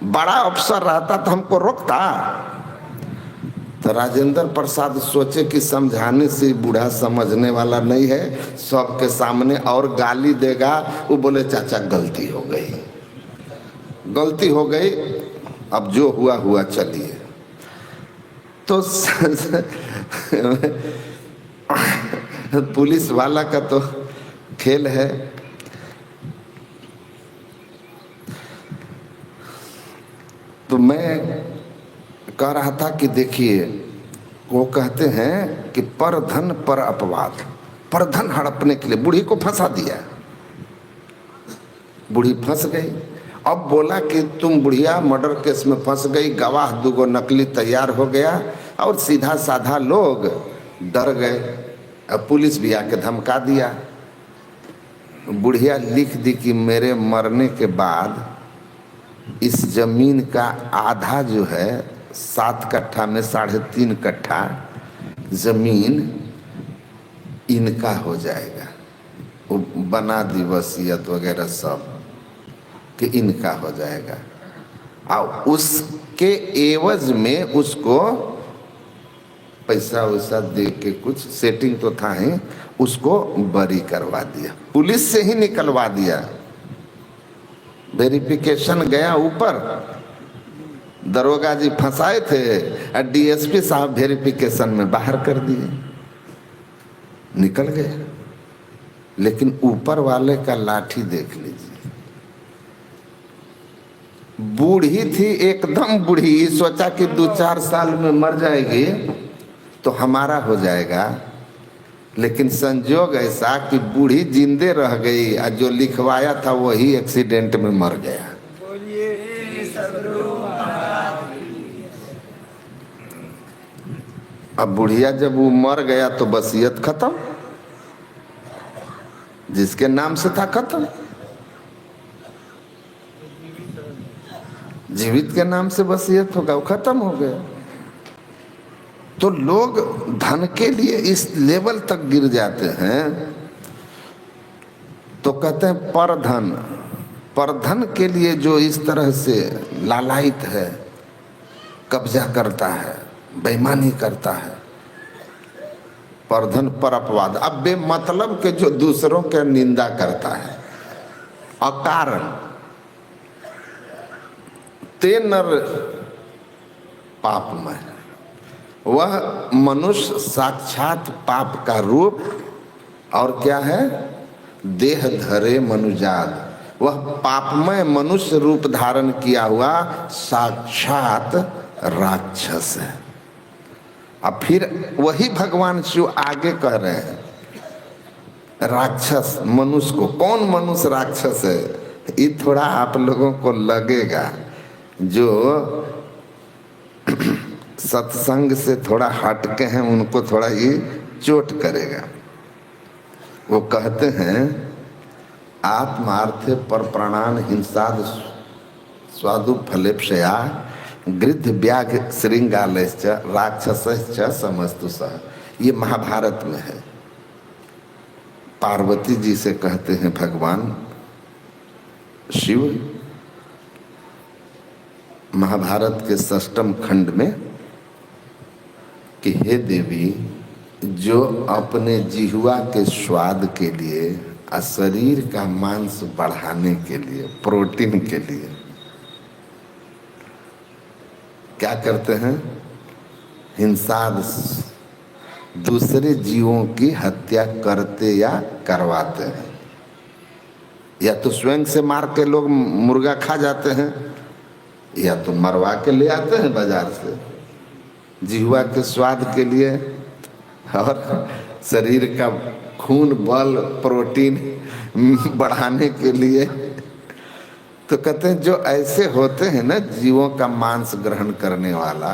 बड़ा अफसर रहता तो हमको रोकता। तो राजेंद्र प्रसाद सोचे कि समझाने से बूढ़ा समझने वाला नहीं है, सबके सामने और गाली देगा। वो बोले चाचा गलती हो गई, गलती हो गई, अब जो हुआ हुआ, चलिए। तो पुलिस वाला का तो खेल है। तो मैं कह रहा था कि देखिए, वो कहते हैं कि पर धन पर अपवाद, पर धन हड़पने के लिए बूढ़ी को फंसा दिया। बूढ़ी फंस गई। अब बोला कि तुम बुढ़िया मर्डर केस में फंस गई, गवाह दुगो नकली तैयार हो गया, और सीधा साधा लोग डर गए। अब पुलिस भी आके धमका दिया। बुढ़िया लिख दी कि मेरे मरने के बाद इस जमीन का आधा जो है 7 कट्ठा में 3.5 कट्ठा जमीन इनका हो जाएगा। वो बना दी वसीयत वगैरह सब कि इनका हो जाएगा, और उसके एवज में उसको पैसा वैसा दे के, कुछ सेटिंग तो था ही, उसको बरी करवा दिया। पुलिस से ही निकलवा दिया। वेरिफिकेशन गया ऊपर, दरोगा जी फंसाए थे और डीएसपी साहब वेरिफिकेशन में बाहर कर दिए, निकल गए। लेकिन ऊपर वाले का लाठी देख लीजिए। बूढ़ी थी, एकदम बूढ़ी, सोचा कि 2-4 साल में मर जाएगी तो हमारा हो जाएगा, लेकिन संजोग ऐसा कि बूढ़ी जिंदे रह गई और जो लिखवाया था वही एक्सीडेंट में मर गया। अब बुढ़िया जब वो मर गया तो वसीयत खत्म, जिसके नाम से था खत्म, जीवित के नाम से वसीयत होगा, वो खत्म हो गया। तो लोग धन के लिए इस लेवल तक गिर जाते हैं, तो कहते हैं परधन, परधन के लिए जो इस तरह से लालायित है, कब्जा करता है, बेईमानी करता है, परधन पर अपवाद। अब बेमतलब के जो दूसरों के निंदा करता है अकारण, ते नर पापमय, वह मनुष्य साक्षात पाप का रूप और क्या है, देह धरे मनुजाद, वह पापमय मनुष्य रूप धारण किया हुआ साक्षात राक्षस है। अब फिर वही भगवान शिव आगे कह रहे हैं, राक्षस मनुष्य को, कौन मनुष्य राक्षस है, ये थोड़ा आप लोगों को लगेगा, जो सत्संग से थोड़ा हटके हैं उनको थोड़ा ये चोट करेगा। वो कहते हैं आत्मार्थे पर प्राणान हिंसाद स्वादु फलेप्सया गृद्ध व्याघ श्रृंगालश्च राक्षसश्च समस्तु सह। ये महाभारत में है। पार्वती जी से कहते हैं भगवान शिव महाभारत के 6म खंड में कि हे देवी, जो अपने जिह्वा के स्वाद के लिए और शरीर का मांस बढ़ाने के लिए, प्रोटीन के लिए क्या करते हैं, हिंसा, दूसरे जीवों की हत्या करते या करवाते हैं, या तो स्वयं से मार के लोग मुर्गा खा जाते हैं, या तो मरवा के ले आते हैं बाजार से जिह्वा के स्वाद के लिए और शरीर का खून बल प्रोटीन बढ़ाने के लिए। तो कहते हैं जो ऐसे होते हैं ना जीवों का मांस ग्रहण करने वाला,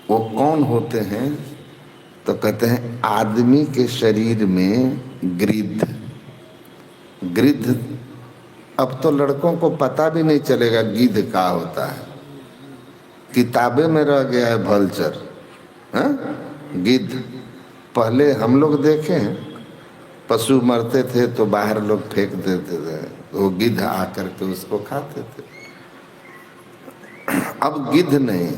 वो कौन होते हैं, तो कहते हैं आदमी के शरीर में गिद्ध, गिद्ध, अब तो लड़कों को पता भी नहीं चलेगा गिद्ध क्या होता है, किताबें में रह गया है भल्चर, गिद्ध। पहले हम लोग देखे हैं, पशु मरते थे तो बाहर लोग फेंक देते थे, वो गिद्ध आकर के उसको खाते थे। अब गिद्ध नहीं,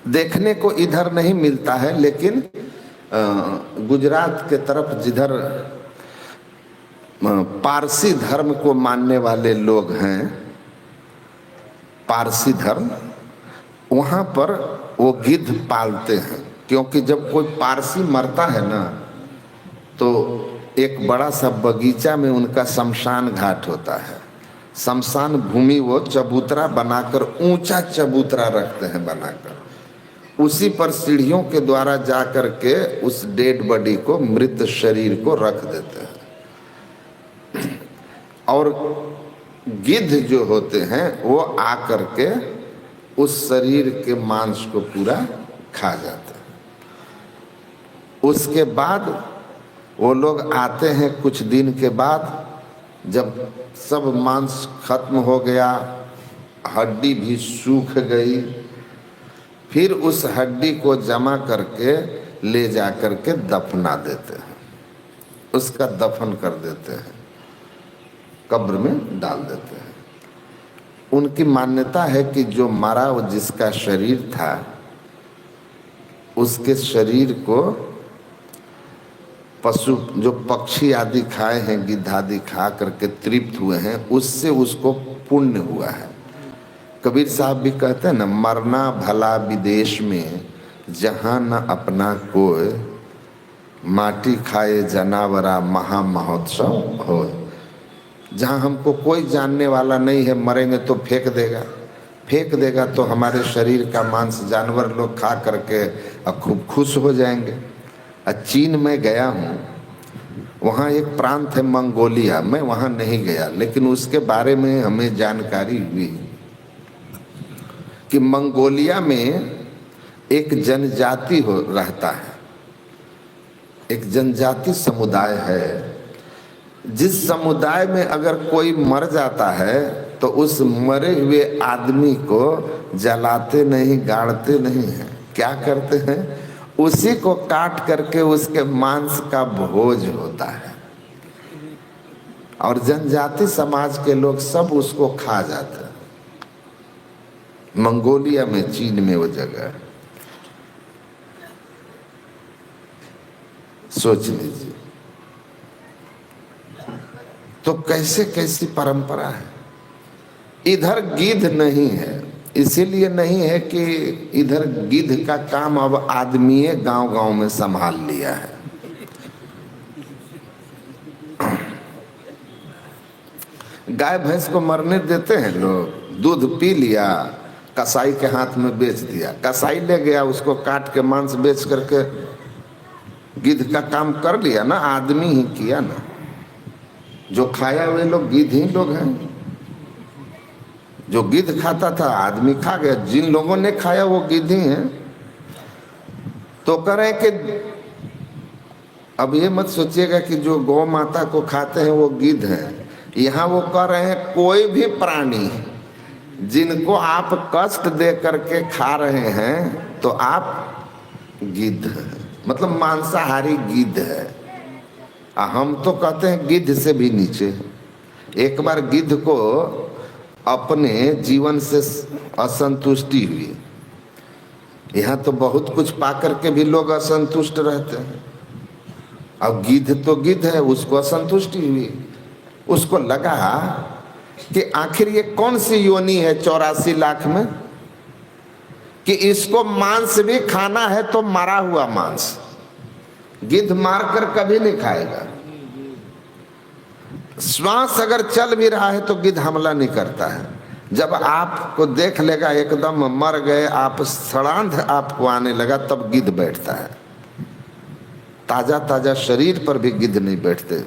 देखने को इधर नहीं मिलता है, लेकिन गुजरात के तरफ जिधर पारसी धर्म को मानने वाले लोग हैं, पारसी धर्म, वहाँ पर वो गिद्ध पालते हैं। क्योंकि जब कोई पारसी मरता है ना, तो एक बड़ा सा बगीचा में उनका शमशान घाट होता है, शमशान भूमि वो चबूतरा बनाकर, ऊंचा चबूतरा रखते हैं बनाकर, उसी पर सीढ़ियों के द्वारा जाकर के उस डेड बॉडी को, मृत शरीर को रख देते हैं। और गिद्ध जो होते हैं वो आकर के उस शरीर के मांस को पूरा खा जाते हैं। उसके बाद वो लोग आते हैं कुछ दिन के बाद, जब सब मांस खत्म हो गया, हड्डी भी सूख गई, फिर उस हड्डी को जमा करके ले जा करके दफना देते हैं, उसका दफन कर देते हैं, कब्र में डाल देते हैं। उनकी मान्यता है कि जो मरा वो जिसका शरीर था, उसके शरीर को पशु जो पक्षी आदि खाए हैं, गिद्ध आदि खा करके तृप्त हुए हैं, उससे उसको पुण्य हुआ है। कबीर साहब भी कहते हैं ना, मरना भला विदेश में जहाँ न अपना कोई, माटी खाए जनावरा महा महोत्सव हो। जहाँ हमको कोई जानने वाला नहीं है, मरेंगे तो फेंक देगा तो हमारे शरीर का मांस जानवर लोग खा करके खूब खुश हो जाएंगे। चीन में गया हूँ, वहाँ एक प्रांत है मंगोलिया, मैं वहाँ नहीं गया, लेकिन उसके बारे में हमें जानकारी हुई कि मंगोलिया में एक जनजाति रहता है, एक जनजाति समुदाय है। जिस समुदाय में अगर कोई मर जाता है तो उस मरे हुए आदमी को जलाते नहीं, गाड़ते नहीं हैं, क्या करते हैं, उसी को काट करके उसके मांस का भोज होता है और जनजाति समाज के लोग सब उसको खा जाते हैं। मंगोलिया में, चीन में वो जगह, सोच लीजिए। तो कैसे कैसी परंपरा है। इधर गिद्ध नहीं है, इसीलिए नहीं है कि इधर गिद्ध का काम अब आदमी गांव गांव में संभाल लिया है। गाय भैंस को मरने देते हैं लोग, दूध पी लिया, कसाई के हाथ में बेच दिया, कसाई ले गया, उसको काट के मांस बेच करके गिद्ध का काम कर लिया ना, आदमी ही किया ना। जो खाया वे लोग गिद्ध ही लोग हैं। जो गिद्ध खाता था आदमी खा गया, जिन लोगों ने खाया वो गिद्ध ही हैं। तो कह रहे कि अब ये मत सोचिएगा कि जो गौ माता को खाते हैं वो गिद्ध हैं। यहाँ वो कह रहे हैं कोई भी प्राणी जिनको आप कष्ट दे करके खा रहे हैं तो आप गिद्ध हैं, मतलब मांसाहारी गिद्ध है। हम तो कहते हैं गिद्ध से भी नीचे। एक बार गिद्ध को अपने जीवन से असंतुष्टि हुई। यहाँ तो बहुत कुछ पाकर के भी लोग असंतुष्ट रहते हैं, अब गिद्ध तो गिद्ध है, उसको असंतुष्टि हुई। उसको लगा कि आखिर ये कौन सी योनि है 84 लाख में कि इसको मांस भी खाना है, तो मरा हुआ मांस। गिद्ध मारकर कभी नहीं खाएगा। श्वास अगर चल भी रहा है तो गिद्ध हमला नहीं करता है। जब आपको देख लेगा एकदम मर गए आप, सड़ांध आपको आने लगा, तब गिद्ध बैठता है। ताजा ताजा शरीर पर भी गिद्ध नहीं बैठते,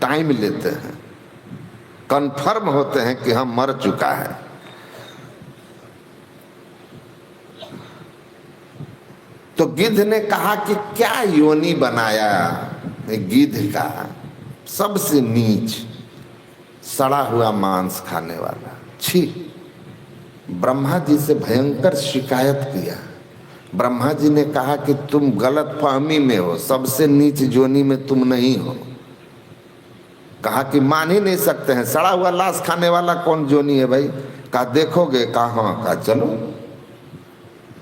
टाइम लेते हैं, कंफर्म होते हैं कि हम मर चुका है। तो गिद्ध ने कहा कि क्या योनि बनाया गिद्ध का, सबसे नीच, सड़ा हुआ मांस खाने वाला, छी। ब्रह्मा जी से भयंकर शिकायत किया। ब्रह्मा जी ने कहा कि तुम गलत फहमी में हो, सबसे नीच योनि में तुम नहीं हो। कहा कि मान ही नहीं सकते हैं, सड़ा हुआ लाश खाने वाला कौन योनि है भाई। कहा देखोगे, कहा हाँ, कहा चलो।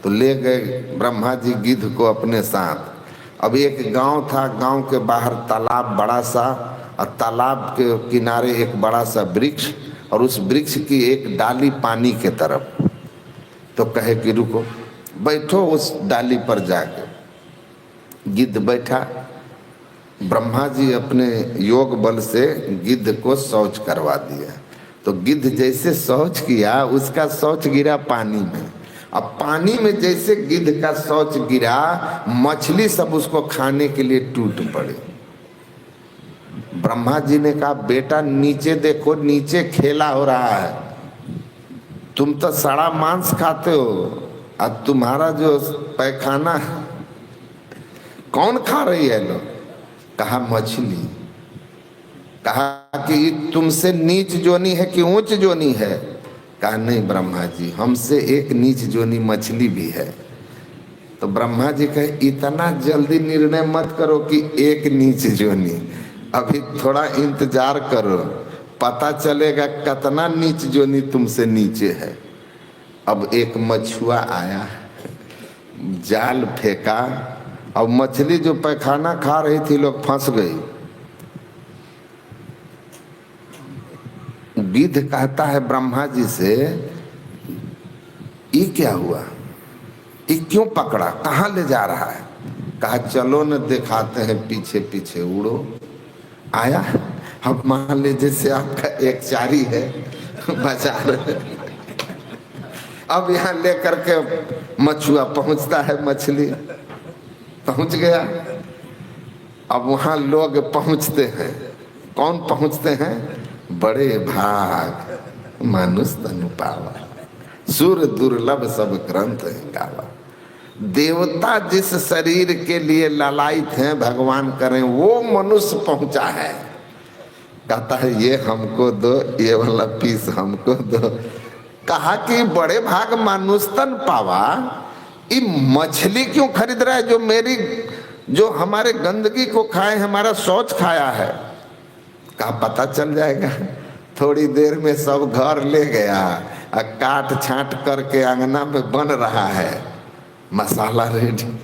तो ले गए ब्रह्मा जी गिद्ध को अपने साथ। अब एक गांव था, गांव के बाहर तालाब बड़ा सा, और तालाब के किनारे एक बड़ा सा वृक्ष, और उस वृक्ष की एक डाली पानी के तरफ। तो कहे कि रुको, बैठो उस डाली पर जाके। गिद्ध बैठा। ब्रह्मा जी अपने योग बल से गिद्ध को शौच करवा दिया। तो गिद्ध जैसे शौच किया, उसका शौच गिरा पानी में। अब पानी में जैसे गिद्ध का शौच गिरा, मछली सब उसको खाने के लिए टूट पड़े। ब्रह्मा जी ने कहा बेटा नीचे देखो, नीचे खेला हो रहा है। तुम तो सड़ा मांस खाते हो, अब तुम्हारा जो पैखाना है कौन खा रही है लोग। कहा मछली। कहा कि तुमसे नीच जोनी है कि ऊंच जोनी है। कहा नहीं ब्रह्मा जी, हमसे एक नीच जोनी मछली भी है। तो ब्रह्मा जी कहे इतना जल्दी निर्णय मत करो कि एक नीच जोनी, अभी थोड़ा इंतजार करो, पता चलेगा कितना नीच जोनी तुमसे नीचे है। अब एक मछुआ आया, जाल फेंका, और मछली जो पैखाना खा रही थी लोग फंस गई। गिद्ध कहता है ब्रह्मा जी से, ये क्या हुआ, ये क्यों पकड़ा, कहाँ ले जा रहा है। कहा चलो न दिखाते हैं पीछे पीछे उड़ो। आया। अब मान लीजिए जैसे आपका एक चारी है बाजार, अब यहाँ लेकर के मछुआ पहुंचता है, मछली पहुंच गया। अब वहां लोग पहुंचते हैं। कौन पहुंचते हैं? बड़े भाग मानुष तनु पावा, सुर दुर्लभ सब ग्रंथ है गावा। देवता जिस शरीर के लिए ललायित हैं भगवान करें, वो मनुष्य पहुंचा है। कहता है ये हमको दो, ये वाला पीस हमको दो। कहा कि बड़े भाग मानुस्तन पावा, ये मछली क्यों खरीद रहा है जो मेरी, जो हमारे गंदगी को खाए, हमारा शौच खाया है। कहा पता चल जाएगा। थोड़ी देर में सब घर ले गया, काट छांट करके अंगना में बन रहा है, मसाला रेडी।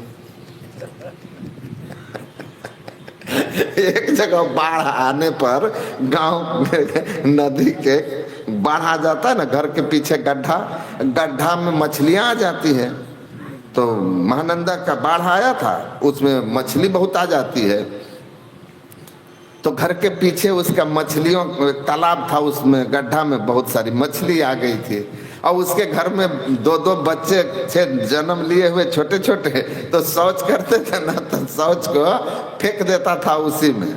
एक जगह बाढ़ आने पर गांव नदी के बाढ़ आ जाता है ना, घर के पीछे गड्ढा, गड्ढा में मछलियां आ जाती है। तो महानंदा का बाढ़ आया था, उसमें मछली बहुत आ जाती है। तो घर के पीछे उसका मछलियों तालाब था, उसमें गड्ढा में बहुत सारी मछली आ गई थी। और उसके घर में दो दो बच्चे थे जन्म लिए हुए छोटे छोटे, तो शौच करते थे ना, तो शौच को फेंक देता था, उसी में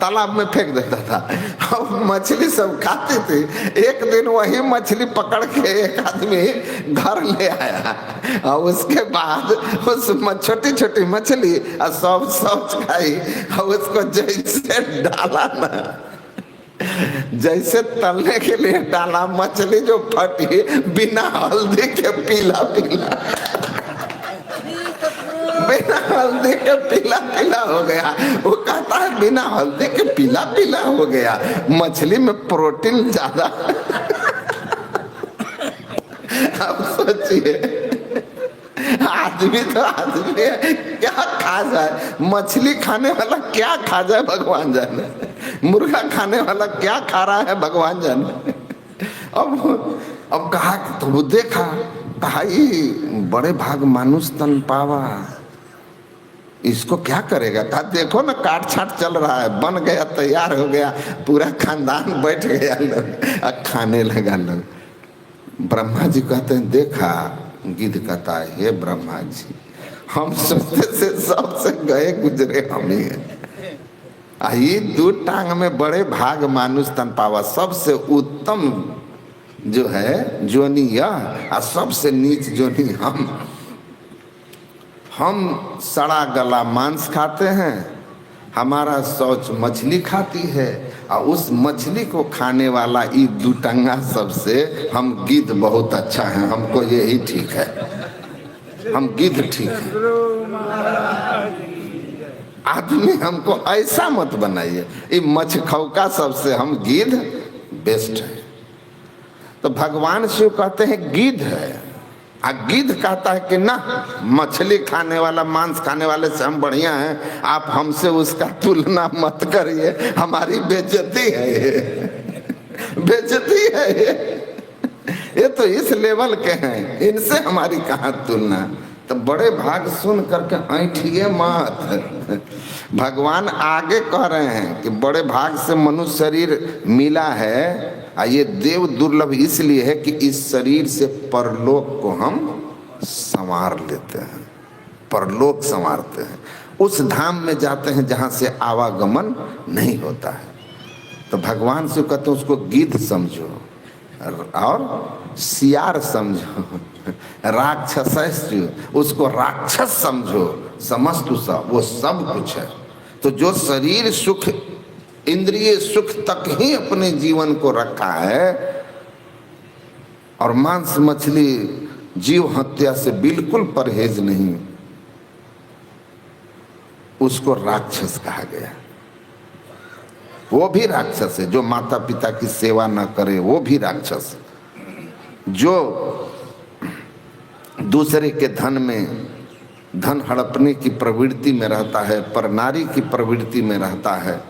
तालाब में फेंक देता था। और मछली सब खाती थी। एक दिन वही मछली पकड़ के एक आदमी घर ले आया, और उसके बाद उस छोटी छोटी मछली और सब शौच खाई। और उसको जैसे डाला ना, जैसे तलने के लिए डाला, मछली जो फटी बिना हल्दी के पीला पीला, बिना हल्दी के पीला पीला हो गया। वो कहता है बिना हल्दी के पीला पीला हो गया, मछली में प्रोटीन ज्यादा। अब सोचिए, आदमी तो आदमी है, क्या खा जाए, मछली खाने वाला क्या खा जाए भगवान जाने, मुर्गा खाने वाला क्या खा रहा है भगवान जाने। अब कहा तो वो देखा, कहा ये बड़े भाग मानुष तन पावा, इसको क्या करेगा। कहा देखो ना काट छाट चल रहा है, बन गया, तैयार हो गया, पूरा खानदान बैठ गया लोग, खाने लगा लोग। ब्रह्मा जी कहते हैं देखा, गिद्ध कहता है हे ब्रह्मा जी, हम सोचते से सबसे गए गुजरे हम ही हैं। ये दो टांग में बड़े भाग मानुष तन पावा, सबसे उत्तम जो है जोनी यह, और सबसे नीच जोनी हम सड़ा गला मांस खाते हैं, हमारा शौच मछली खाती है, और उस मछली को खाने वाला ये दुटंगा सबसे हम गिद्ध बहुत अच्छा है, हमको यही ठीक है, हम गिद्ध ठीक है। आदमी हमको ऐसा मत बनाइए, ये मछखौका सबसे हम गिद्ध बेस्ट है। तो भगवान शिव कहते हैं गिद्ध है, और गिद्ध कहता है कि ना, मछली खाने वाला मांस खाने वाले से हम बढ़िया हैं, आप हमसे उसका तुलना मत करिए, हमारी बेइज्जती है ये, बेइज्जती है ये तो इस लेवल के हैं, इनसे हमारी कहाँ तुलना। तो बड़े भाग सुन करके ऐठिए मत। भगवान आगे कह रहे हैं कि बड़े भाग से मनुष्य शरीर मिला है, ये देव दुर्लभ इसलिए है कि इस शरीर से परलोक को हम संवार लेते हैं, परलोक संवारते हैं, उस धाम में जाते हैं जहाँ से आवागमन नहीं होता है। तो भगवान से कहते हैं उसको गिद्ध समझो और सियार समझो, राक्षस उसको राक्षस समझो, समस्तु सब वो सब कुछ है। तो जो शरीर सुख, इंद्रिय सुख तक ही अपने जीवन को रखा है, और मांस मछली जीव हत्या से बिल्कुल परहेज नहीं, उसको राक्षस कहा गया। वो भी राक्षस है, जो माता पिता की सेवा न करे वो भी राक्षस, जो दूसरे के धन में धन हड़पने की प्रवृत्ति में रहता है, पर नारी की प्रवृत्ति में रहता है,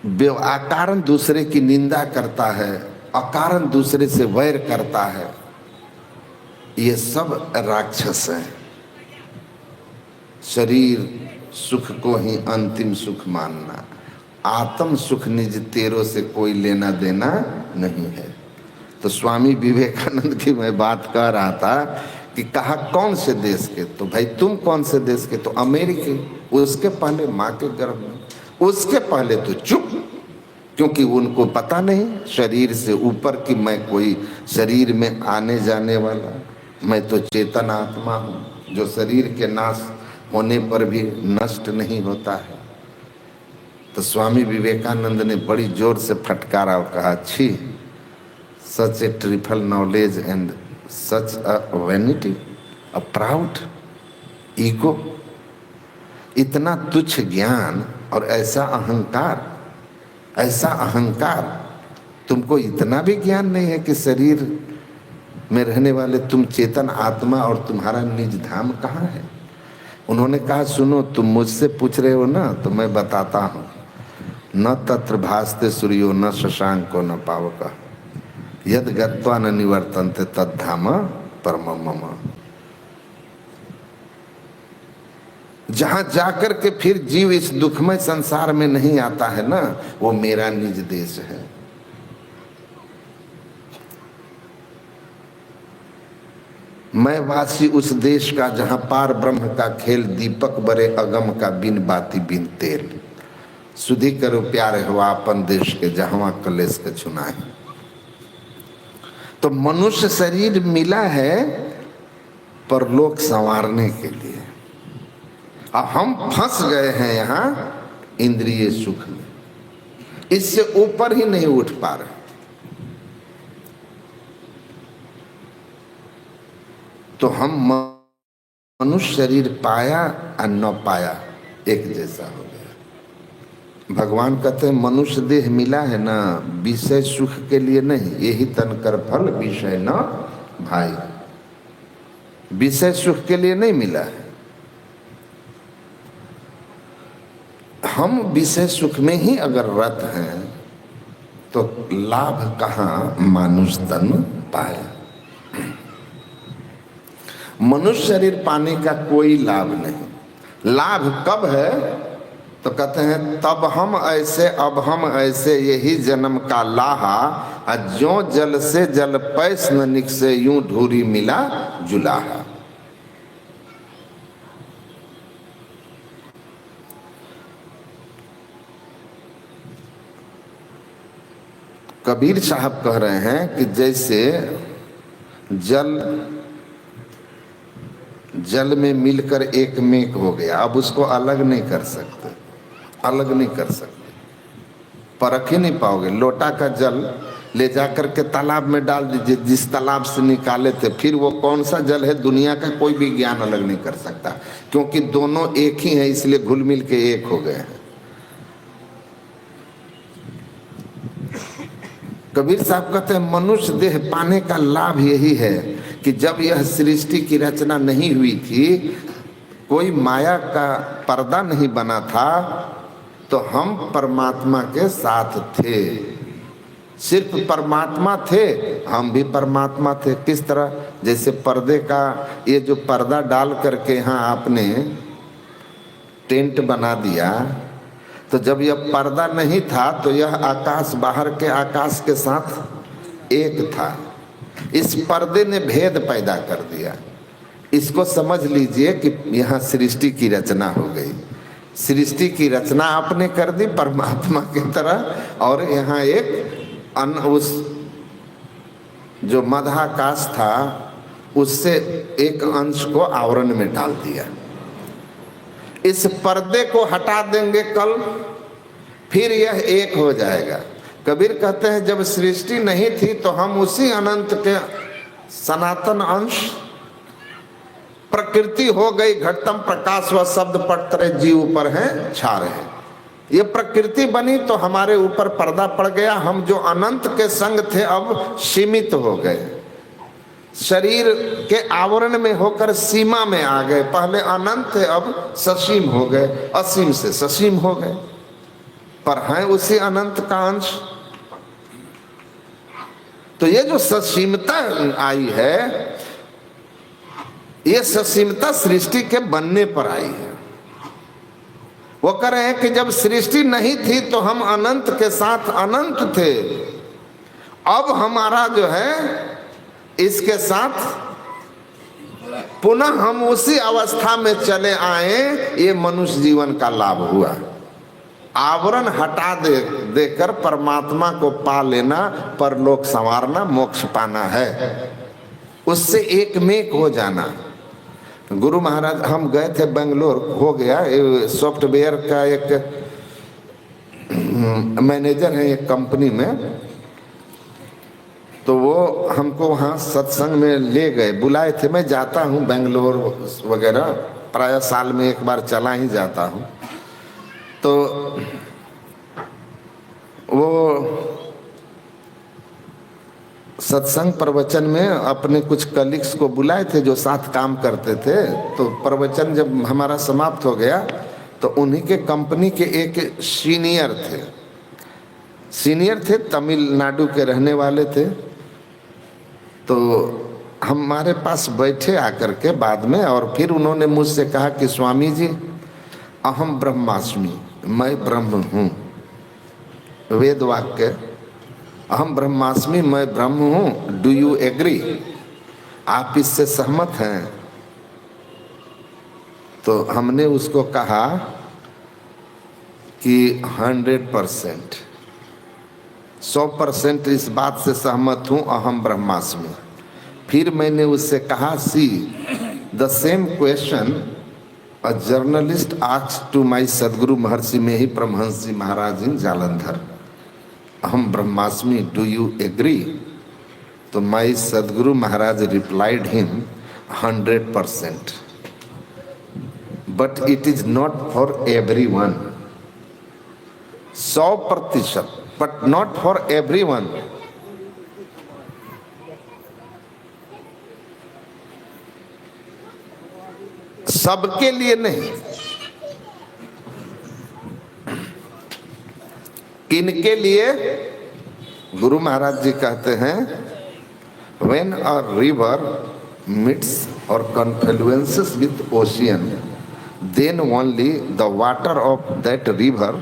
अकारण दूसरे की निंदा करता है, अकारण दूसरे से वैर करता है, ये सब राक्षस हैं। शरीर सुख को ही अंतिम सुख मानना, आत्म सुख निज तेरो से कोई लेना देना नहीं है। तो स्वामी विवेकानंद की मैं बात कर रहा था कि कहा कौन से देश के, तो भाई तुम कौन से देश के, तो अमेरिकी। उसके पहले माँ के गर्भ में, उसके पहले तो चुप, क्योंकि उनको पता नहीं शरीर से ऊपर कि मैं कोई शरीर में आने जाने वाला, मैं तो चेतन आत्मा हूँ जो शरीर के नाश होने पर भी नष्ट नहीं होता है। तो स्वामी विवेकानंद ने बड़ी जोर से फटकारा और कहा, छी, such a trivial knowledge and such a vanity, a proud ego. इतना तुच्छ ज्ञान और ऐसा अहंकार, ऐसा अहंकार। तुमको इतना भी ज्ञान नहीं है कि शरीर में रहने वाले तुम चेतन आत्मा और तुम्हारा निज धाम कहाँ है। उन्होंने कहा, सुनो, तुम मुझसे पूछ रहे हो ना, तो मैं बताता हूँ। न तत्र भासते सूर्यो न शशांको न पावक, यद गत्वा न निवर्तन्ते तद्धाम परमं मम। जहां जाकर के फिर जीव इस दुखमय संसार में नहीं आता है ना, वो मेरा निज देश है। मैं वासी उस देश का जहां पार ब्रह्म का खेल, दीपक बरे अगम का बिन बाती बिन तेल। सुधी करो प्यारे हुआ अपन देश के, जहां कलेश के चुनाए। तो मनुष्य शरीर मिला है परलोक संवारने के लिए, अब हम फंस गए हैं यहाँ इंद्रिय सुख में, इससे ऊपर ही नहीं उठ पा रहे। तो हम मनुष्य शरीर पाया और न पाया एक जैसा हो गया। भगवान कहते हैं मनुष्य देह मिला है ना विषय सुख के लिए नहीं, यही तन कर फल विषय न भाई। विषय सुख के लिए नहीं मिला है। हम विषय सुख में ही अगर रत हैं तो लाभ कहाँ मानुष तन पाए। मनुष्य शरीर पाने का कोई लाभ नहीं। लाभ कब है तो कहते हैं तब हम ऐसे अब हम ऐसे, यही जन्म का लाहा, ज्यों जल से जल पैस न निकसे, यूं ढूरी मिला जुलाहा। कबीर साहब कह रहे हैं कि जैसे जल में मिलकर एक मेघ हो गया, अब उसको अलग नहीं कर सकते, अलग नहीं कर सकते, परख ही नहीं पाओगे। लोटा का जल ले जाकर के तालाब में डाल दीजिए, जिस तालाब से निकाले थे, फिर वो कौन सा जल है दुनिया का कोई भी ज्ञान अलग नहीं कर सकता, क्योंकि दोनों एक ही हैं, इसलिए घुल मिल के एक हो गए हैं। कबीर साहब कहते हैं मनुष्य देह पाने का लाभ यही है कि जब यह सृष्टि की रचना नहीं हुई थी, कोई माया का पर्दा नहीं बना था, तो हम परमात्मा के साथ थे। सिर्फ परमात्मा थे, हम भी परमात्मा थे। किस तरह? जैसे पर्दे का ये जो पर्दा डाल करके यहाँ आपने टेंट बना दिया, तो जब यह पर्दा नहीं था तो यह आकाश बाहर के आकाश के साथ एक था। इस पर्दे ने भेद पैदा कर दिया। इसको समझ लीजिए कि यहाँ सृष्टि की रचना हो गई। सृष्टि की रचना आपने कर दी परमात्मा की तरह, और यहाँ एक उस जो मध्याकाश था उससे एक अंश को आवरण में डाल दिया। इस पर्दे को हटा देंगे कल, फिर यह एक हो जाएगा। कबीर कहते हैं जब सृष्टि नहीं थी तो हम उसी अनंत के सनातन अंश, प्रकृति हो गई घटतम प्रकाश व शब्द पटरे जीव पर हैं छा रहे। ये प्रकृति बनी तो हमारे ऊपर पर्दा पड़ गया। हम जो अनंत के संग थे अब सीमित हो गए, शरीर के आवरण में होकर सीमा में आ गए। पहले अनंत थे, अब ससीम हो गए, असीम से ससीम हो गए, पर हैं उसी अनंत का अंश। तो ये जो ससीमता आई है, ये ससीमता सृष्टि के बनने पर आई है। वो कह रहे हैं कि जब सृष्टि नहीं थी तो हम अनंत के साथ अनंत थे, अब हमारा जो है इसके साथ पुनः हम उसी अवस्था में चले आए, ये मनुष्य जीवन का लाभ हुआ। आवरण हटा देकर परमात्मा को पा लेना, परलोक संवारना, मोक्ष पाना है, उससे एक में एक हो जाना। गुरु महाराज, हम गए थे बेंगलोर, हो गया सॉफ्टवेयर का एक मैनेजर है एक कंपनी में, तो वो हमको वहाँ सत्संग में ले गए, बुलाए थे। मैं जाता हूँ बेंगलोर वगैरह, प्राय साल में एक बार चला ही जाता हूँ। तो वो सत्संग प्रवचन में अपने कुछ कलीग्स को बुलाए थे जो साथ काम करते थे। तो प्रवचन जब हमारा समाप्त हो गया तो उन्हीं के कंपनी के एक सीनियर थे, तमिलनाडु के रहने वाले थे। तो हमारे पास बैठे आकर के बाद में, और फिर उन्होंने मुझसे कहा कि स्वामी जी, अहम ब्रह्मास्मि, मैं ब्रह्म हूँ। वेद वाक्य, अहम ब्रह्मास्मि, मैं ब्रह्म हूँ, डू यू एग्री, आप इससे सहमत हैं? तो हमने उसको कहा कि 100%, 100% इस बात से सहमत हूँ, अहम ब्रह्मास्मि। फिर मैंने उससे कहा, see the same question a journalist asked to my Sadguru Maharshi में ही परमहंस जी महाराज इन जालंधर, अहम ब्रह्मास्मि, डू यू एग्री? तो my Sadguru Maharaj replied him, 100%, but it is not for everyone. 100%, but not for everyone. सबके लिए नहीं। किनके लिए? गुरु महाराज जी कहते हैं, when a river meets or confluences with ocean, then only the water of that river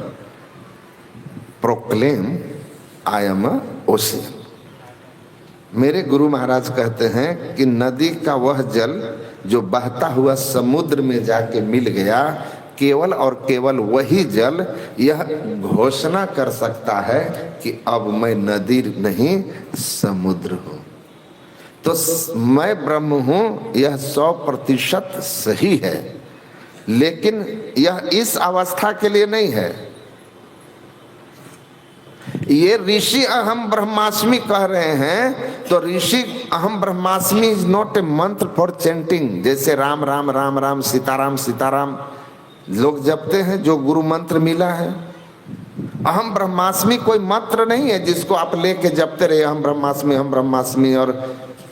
proclaim I am a ocean। मेरे गुरु महाराज कहते हैं कि नदी का वह जल जो बहता हुआ समुद्र में जाके मिल गया, केवल और केवल वही जल यह घोषणा कर सकता है कि अब मैं नदी नहीं समुद्र हूँ। तो मैं ब्रह्म हूँ, यह 100% सही है, लेकिन यह इस अवस्था के लिए नहीं है। ये ऋषि अहम ब्रह्मास्मि कह रहे हैं, तो ऋषि अहम ब्रह्मास्मि इज नॉट ए मंत्र फॉर चैंटिंग। जैसे राम राम राम राम, सीताराम सीताराम लोग जपते हैं, जो गुरु मंत्र मिला है। अहम ब्रह्मास्मि कोई मंत्र नहीं है जिसको आप लेके जपते रहे, अहम ब्रह्मास्मि, और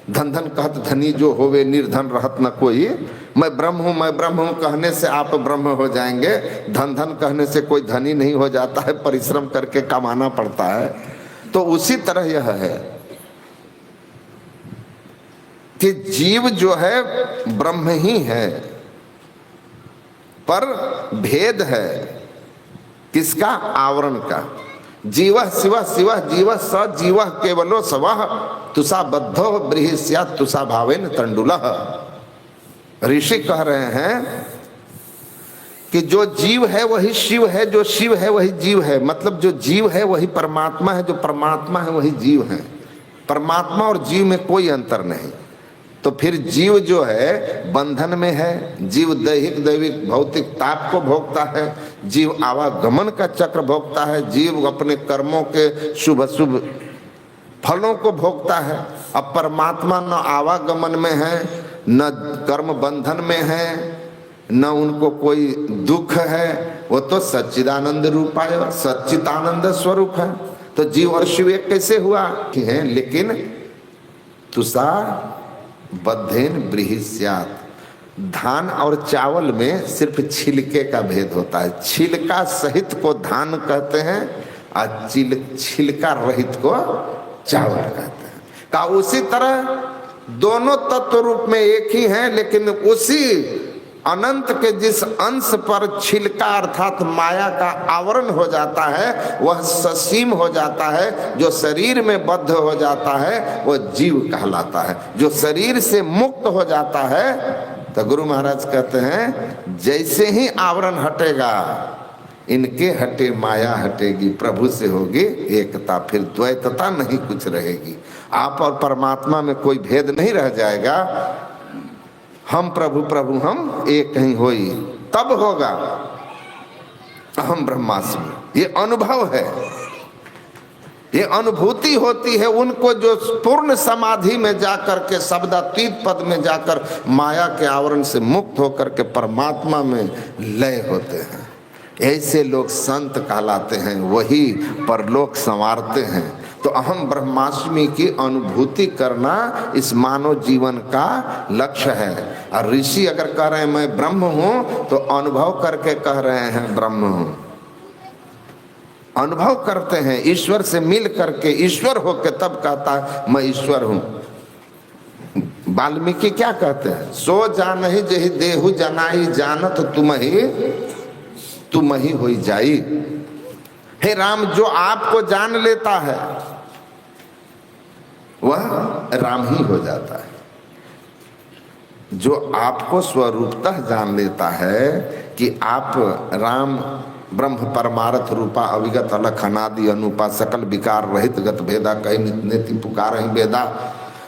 धन धन कहत धनी जो होवे, निर्धन रहत न कोई। मैं ब्रह्म हूँ कहने से आप ब्रह्म हो जाएंगे, धन धन कहने से कोई धनी नहीं हो जाता है, परिश्रम करके कमाना पड़ता है। तो उसी तरह यह है कि जीव जो है ब्रह्म ही है, पर भेद है किसका? आवरण का। जीव शिव शिव जीव स जीव केवलो सवः तुषा बद्धो बृहस्यात् तुषा भावेन तंडुलः। ऋषि कह रहे हैं कि जो जीव है वही शिव है, जो शिव है वही जीव है। मतलब जो जीव है वही परमात्मा है, जो परमात्मा है वही जीव है। परमात्मा और जीव में कोई अंतर नहीं। तो फिर जीव जो है बंधन में है, जीव दैहिक दैविक भौतिक ताप को भोगता है, जीव आवागमन का चक्र भोगता है, जीव अपने कर्मों के शुभ अशुभ फलों को भोगता है। अब परमात्मा न आवागमन में है, न कर्म बंधन में है, न उनको कोई दुख है। वो तो सच्चिदानंद रूपा है, सच्चिदानंद स्वरूप है। तो जीव और शिव एक कैसे हुआ है? लेकिन तुषा बद्धेन बृहस्यात्, धान और चावल में सिर्फ छिलके का भेद होता है। छिलका सहित को धान कहते हैं और छिलका रहित को चावल कहते हैं। का उसी तरह दोनों तत्व रूप में एक ही हैं, लेकिन उसी अनंत के जिस अंश पर छिलका अर्थात माया का आवरण हो जाता है वह ससीम हो जाता है। जो शरीर में बद्ध हो जाता है वह जीव कहलाता है। जो शरीर से मुक्त हो जाता है तो गुरु महाराज कहते हैं जैसे ही आवरण हटेगा इनके हटे माया हटेगी, प्रभु से होगी एकता, फिर द्वैतता नहीं कुछ रहेगी। आप और परमात्मा में कोई भेद नहीं रह जाएगा। हम प्रभु प्रभु हम एक ही होई, तब होगा अहम ब्रह्मास्मि। ये अनुभव है, ये अनुभूति होती है उनको जो पूर्ण समाधि में जाकर के शब्दातीत पद में जाकर माया के आवरण से मुक्त होकर के परमात्मा में लय होते हैं। ऐसे लोग संत कहलाते हैं, वही परलोक संवारते हैं। तो अहम ब्रह्मास्मि की अनुभूति करना इस मानव जीवन का लक्ष्य है। और ऋषि अगर कह रहे हैं मैं ब्रह्म हूं तो अनुभव करके कह रहे हैं ब्रह्म हूं। अनुभव करते हैं ईश्वर से मिल करके, ईश्वर होके तब कहता है मैं ईश्वर हूं। वाल्मीकि क्या कहते हैं, सो जानहि जेहि देहु जनाई जानत तुम ही होई जाई। हे राम, जो आपको जान लेता है वह राम ही हो जाता है। जो आपको स्वरूपतः जान लेता है कि आप राम ब्रह्म परमार्थ रूपा अविगत अलख अनादि अनुपा सकल विकार रहित गत भेदा कही नित्य पुकार ही वेदा।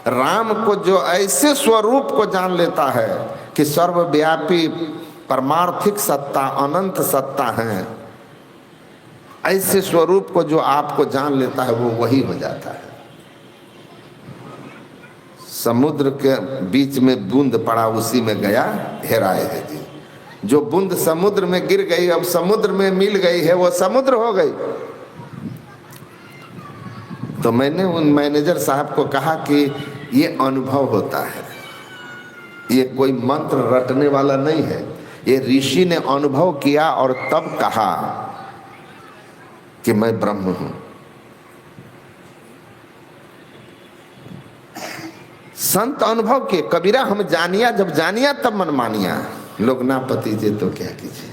राम को जो ऐसे स्वरूप को जान लेता है कि सर्वव्यापी परमार्थिक सत्ता अनंत सत्ता है, ऐसे स्वरूप को जो आपको जान लेता है वो वही हो जाता है। समुद्र के बीच में बूंद पड़ा उसी में गया हेराए है जी। जो बूंद समुद्र में गिर गई अब समुद्र में मिल गई है वो समुद्र हो गई। तो मैंने उन मैनेजर साहब को कहा कि ये अनुभव होता है, ये कोई मंत्र रटने वाला नहीं है। ये ऋषि ने अनुभव किया और तब कहा कि मैं ब्रह्म हूं। संत अनुभव के कबीरा हम जानिया, जब जानिया तब मन मानिया। लोग ना पति जे तो क्या कीजिए।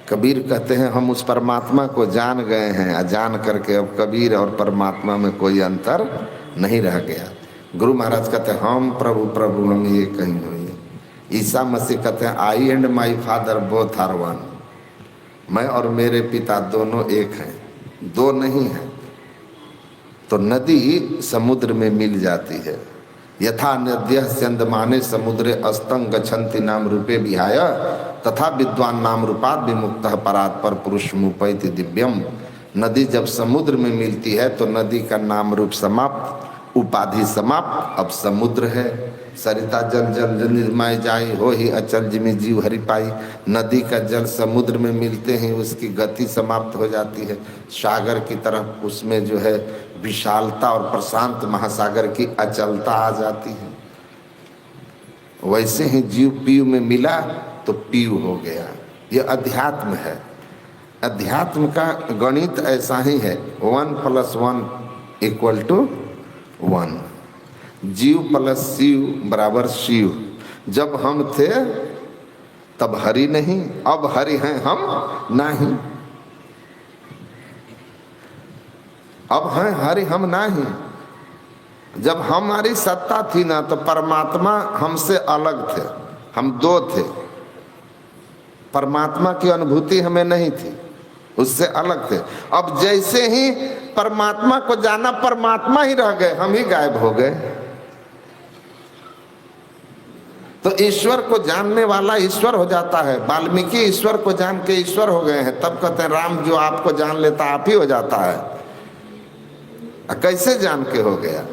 कबीर कहते हैं हम उस परमात्मा को जान गए हैं, अजान करके अब कबीर और परमात्मा में कोई अंतर नहीं रह गया। गुरु महाराज कहते हैं हम प्रभु प्रभु हम ये कहीं हुई। ईसा मसीह कहते हैं I and my father both are one. मैं और मेरे पिता दोनों एक हैं, दो नहीं हैं। तो नदी समुद्र में मिल जाती है। यथा नद्यः स्यन्दमाने समुद्रे अस्तंग गच्छन्ति नाम रूपे विहाय तथा विद्वान नाम रूपात् विमुक्तः परात् पर पुरुष मुपैति दिव्यम। नदी जब समुद्र में मिलती है तो नदी का नाम रूप समाप्त, उपाधि समाप्त, अब समुद्र है। सरिता जल जल निर्मय जाई हो ही अचल जिमि जीव हरि पाई। नदी का जल समुद्र में मिलते ही उसकी गति समाप्त हो जाती है। सागर की तरफ उसमें जो है विशालता और प्रशांत महासागर की अचलता आ जाती है। वैसे ही जीव पीयू में मिला तो पीयू हो गया। ये अध्यात्म है। अध्यात्म का गणित ऐसा ही है, 1 + 1 = 1। जीव प्लस शिव बराबर शिव। जब हम थे तब हरि नहीं, अब हरि हैं हम नहीं। अब हैं हरि हम नहीं। जब हमारी सत्ता थी ना तो परमात्मा हमसे अलग थे, हम दो थे। परमात्मा की अनुभूति हमें नहीं थी, उससे अलग थे। अब जैसे ही परमात्मा को जाना परमात्मा ही रह गए, हम ही गायब हो गए। तो ईश्वर को जानने वाला ईश्वर हो जाता है। वाल्मीकि ईश्वर को जान के ईश्वर हो गए हैं। तब कहते हैं राम जो आपको जान लेता आप ही हो जाता है। कैसे जान के हो गया?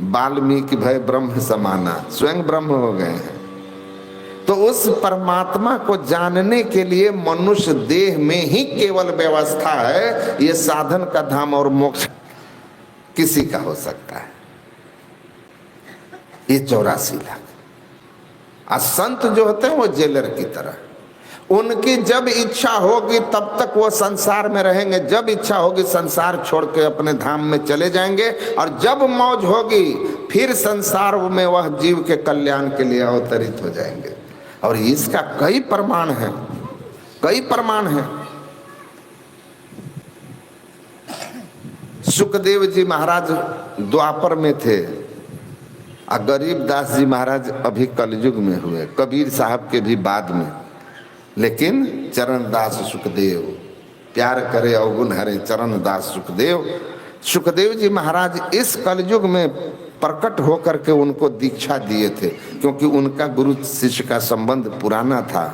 वाल्मीकि भय ब्रह्म समाना, स्वयं ब्रह्म हो गए हैं। तो उस परमात्मा को जानने के लिए मनुष्य देह में ही केवल व्यवस्था है। ये साधन का धाम और मोक्ष किसी का हो सकता है। ये 84 लाख। और संत जो होते हैं वो जेलर की तरह, उनकी जब इच्छा होगी तब तक वो संसार में रहेंगे। जब इच्छा होगी संसार छोड़ के अपने धाम में चले जाएंगे। और जब मौज होगी फिर संसार में वह जीव के कल्याण के लिए अवतरित हो जाएंगे। और इसका कई प्रमाण है, कई प्रमाण है। सुखदेव जी महाराज द्वापर में थे और गरीबदास जी महाराज अभी कलयुग में हुए, कबीर साहब के भी बाद में। लेकिन चरणदास सुखदेव, प्यार करे अवगुण हरे चरणदास सुखदेव, सुखदेव जी महाराज इस कलयुग में प्रकट होकर के उनको दीक्षा दिए थे, क्योंकि उनका गुरु शिष्य का संबंध पुराना था।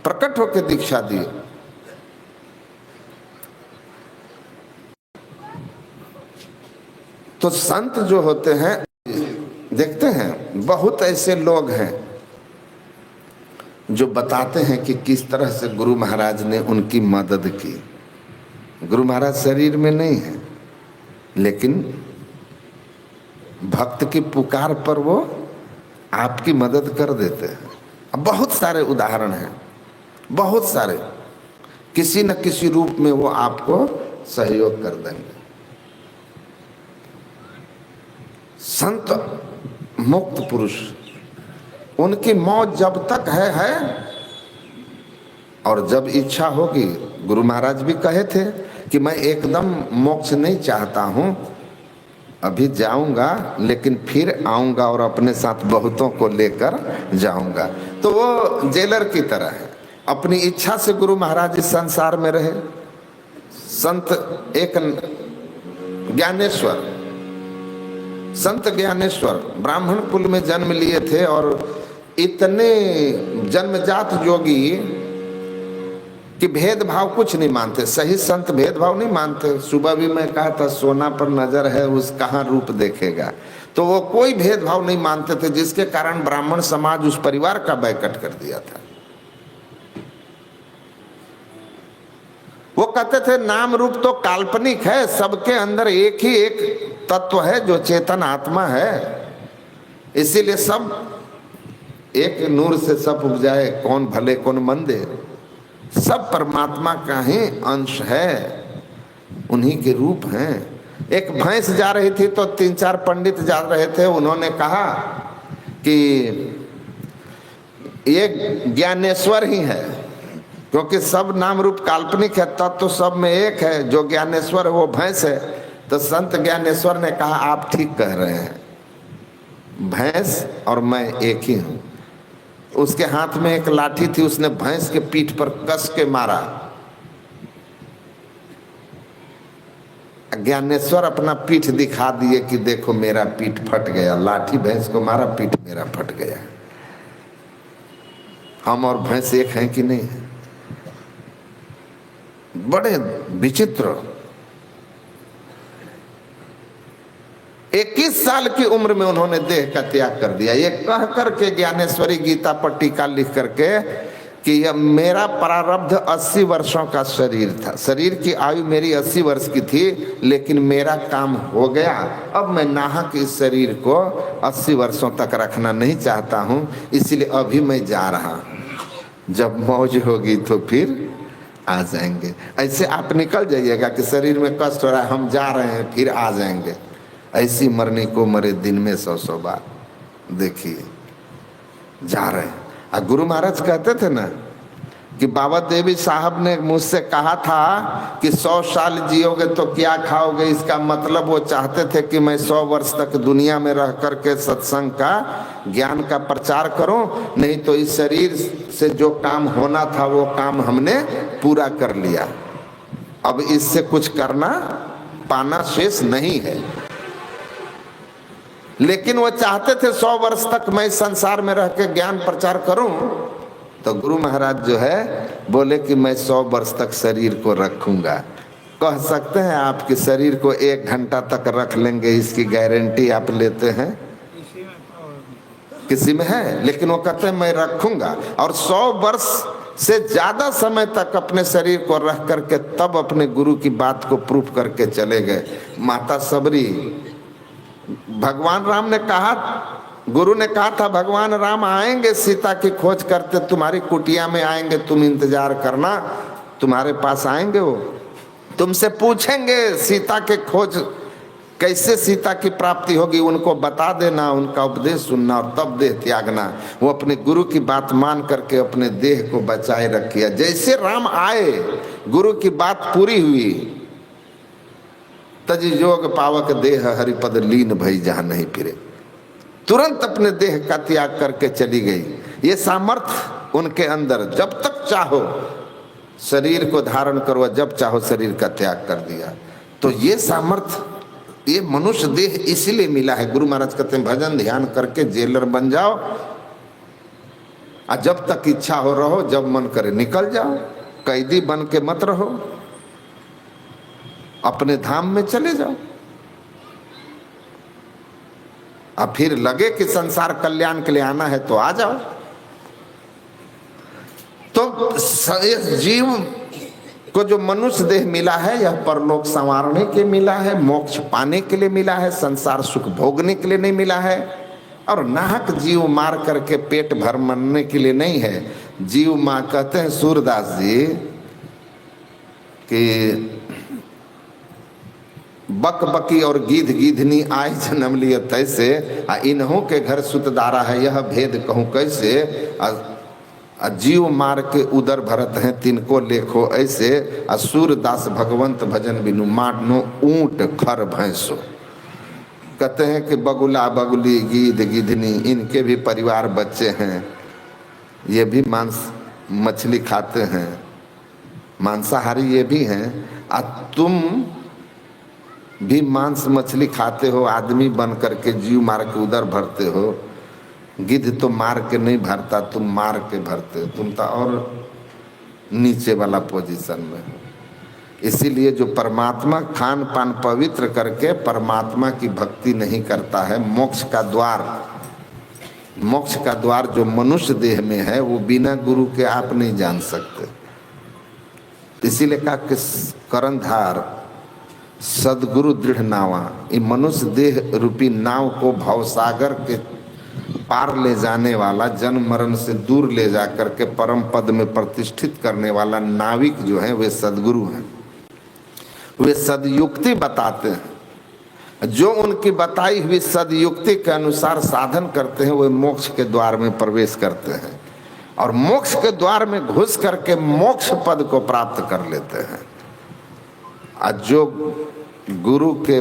प्रकट होकर दीक्षा दिए। तो संत जो होते हैं, देखते हैं बहुत ऐसे लोग हैं जो बताते हैं कि किस तरह से गुरु महाराज ने उनकी मदद की। गुरु महाराज शरीर में नहीं है, लेकिन भक्त की पुकार पर वो आपकी मदद कर देते हैं। अब बहुत सारे उदाहरण हैं, बहुत सारे, किसी न किसी रूप में वो आपको सहयोग कर देंगे। संत मुक्त पुरुष, उनकी मौत जब तक है और जब इच्छा होगी। गुरु महाराज भी कहे थे कि मैं एकदम मोक्ष नहीं चाहता हूँ, अभी जाऊंगा लेकिन फिर आऊंगा और अपने साथ बहुतों को लेकर जाऊंगा। तो वो जेलर की तरह है, अपनी इच्छा से गुरु महाराज इस संसार में रहे। संत एक ज्ञानेश्वर, संत ज्ञानेश्वर ब्राह्मण कुल में जन्म लिए थे और इतने जन्मजात जोगी कि भेदभाव कुछ नहीं मानते। सही संत भेदभाव नहीं मानते। सुबह भी मैं कहा था, सोना पर नजर है उस कहाँ रूप देखेगा। तो वो कोई भेदभाव नहीं मानते थे, जिसके कारण ब्राह्मण समाज उस परिवार का बैकट कर दिया था। वो कहते थे नाम रूप तो काल्पनिक है, सबके अंदर एक ही एक तत्व है जो चेतन आत्मा है। इसीलिए सब एक नूर से सब उपजाए, कौन भले कौन मंदे, सब परमात्मा का ही अंश है, उन्हीं के रूप हैं। एक भैंस जा रही थी तो 3-4 पंडित जा रहे थे, उन्होंने कहा कि ये ज्ञानेश्वर ही है, क्योंकि सब नाम रूप काल्पनिक है, तत्व तो सब में एक है, जो ज्ञानेश्वर है वो भैंस है। तो संत ज्ञानेश्वर ने कहा आप ठीक कह रहे हैं, भैंस और मैं एक ही हूं। उसके हाथ में एक लाठी थी, उसने भैंस के पीठ पर कस के मारा। ज्ञानेश्वर अपना पीठ दिखा दिए कि देखो मेरा पीठ फट गया, लाठी भैंस को मारा, पीठ मेरा फट गया। हम और भैंस एक हैं कि नहीं है? बड़े विचित्र। 21 साल की उम्र में उन्होंने देह का त्याग कर दिया। ये कह करके ज्ञानेश्वरी गीता पर टीका लिख करके कि यह मेरा प्रारब्ध 80 वर्षों का शरीर था, शरीर की आयु मेरी 80 वर्ष की थी, लेकिन मेरा काम हो गया। अब मैं नाहक इस शरीर को 80 वर्षों तक रखना नहीं चाहता हूँ, इसलिए अभी मैं जा रहा। जब मौज होगी तो फिर आ जाएंगे। ऐसे आप निकल जाइएगा कि शरीर में कष्ट हो रहा है, हम जा रहे हैं, फिर आ जाएंगे। ऐसी मरने को मरे दिन में 100 बार। देखिए जा रहे हैं। और गुरु महाराज कहते थे ना कि बाबा देवी साहब ने मुझसे कहा था कि 100 साल जियोगे तो क्या खाओगे। इसका मतलब वो चाहते थे कि मैं 100 वर्ष तक दुनिया में रह करके सत्संग का, ज्ञान का प्रचार करूं, नहीं तो इस शरीर से जो काम होना था वो काम हमने पूरा कर लिया, अब इससे कुछ करना पाना शेष नहीं है। लेकिन वो चाहते थे 100 वर्ष तक मैं संसार में रह के ज्ञान प्रचार करूं। तो गुरु महाराज जो है बोले कि मैं 100 वर्ष तक शरीर को रखूंगा। कह सकते हैं आप कि शरीर को 1 घंटा तक रख लेंगे, इसकी गारंटी आप लेते हैं? किसी में है? लेकिन वो कहते हैं मैं रखूंगा। और 100 वर्ष से ज्यादा समय तक अपने शरीर को रख करके तब अपने गुरु की बात को प्रूफ करके चले गए। माता सबरी, भगवान राम ने कहा, गुरु ने कहा था भगवान राम आएंगे सीता की खोज करते, तुम्हारी कुटिया में आएंगे, तुम इंतजार करना, तुम्हारे पास आएंगे, वो तुमसे पूछेंगे सीता के खोज कैसे सीता की प्राप्ति होगी उनको बता देना, उनका उपदेश सुनना और तब देह त्यागना। वो अपने गुरु की बात मान करके अपने देह को बचाए रखिया। जैसे राम आए, गुरु की बात पूरी हुई, तज जोग पावक देह हरिपद लीन भई जहां नहीं फिरे, तुरंत अपने देह का त्याग करके चली गई। ये सामर्थ्य उनके अंदर, जब तक चाहो शरीर को धारण करो, जब चाहो शरीर का त्याग कर दिया। तो ये सामर्थ्य, ये मनुष्य देह इसीलिए मिला है। गुरु महाराज कहते हैं भजन ध्यान करके जेलर बन जाओ, और जब तक इच्छा हो रहो, जब मन करे निकल जाओ, कैदी बन के मत रहो, अपने धाम में चले जाओ। अब फिर लगे कि संसार कल्याण के लिए आना है तो आ जाओ। तो इस जीव को जो मनुष्य देह मिला है, यह परलोक संवारने के मिला है, मोक्ष पाने के लिए मिला है, संसार सुख भोगने के लिए नहीं मिला है। और नाहक जीव मार करके पेट भर मरने के लिए नहीं है। जीव माँ कहते हैं सूरदास जी कि बक बकी और गीध गीधनी आय जन्म लिए तैसे, इन्हों के घर सुतदारा है, यह भेद कहूँ कैसे। जीव मार के उदर भरत हैं तिनको लेखो ऐसे, सूरदास भगवंत भजन बिनु मानो ऊंट खर भैंसो। कहते हैं कि बगुला बगुली गीध गीधनी इनके भी परिवार बच्चे हैं, ये भी मांस मछली खाते हैं, मांसाहारी ये भी हैं। तुम भी मांस मछली खाते हो, आदमी बन करके जीव मार के उधर भरते हो। गिद्ध तो मार के नहीं भरता, तुम मार के भरते हो, तुम तो और नीचे वाला पोजीशन में हो। इसीलिए जो परमात्मा खान पान पवित्र करके परमात्मा की भक्ति नहीं करता है, मोक्ष का द्वार जो मनुष्य देह में है वो बिना गुरु के आप नहीं जान सकते। इसीलिए कहा कि करंधार सदगुरु दृढ़ नावा, ये मनुष्य देह रूपी नाव को भवसागर के पार ले जाने वाला, जन्म मरण से दूर ले जाकर के परम पद में प्रतिष्ठित करने वाला नाविक जो है वे सदगुरु हैं। वे सदयुक्ति बताते हैं। जो उनकी बताई हुई सदयुक्ति के अनुसार साधन करते हैं वे मोक्ष के द्वार में प्रवेश करते हैं, और मोक्ष के द्वार में घुस करके मोक्ष पद को प्राप्त कर लेते हैं। और जो गुरु के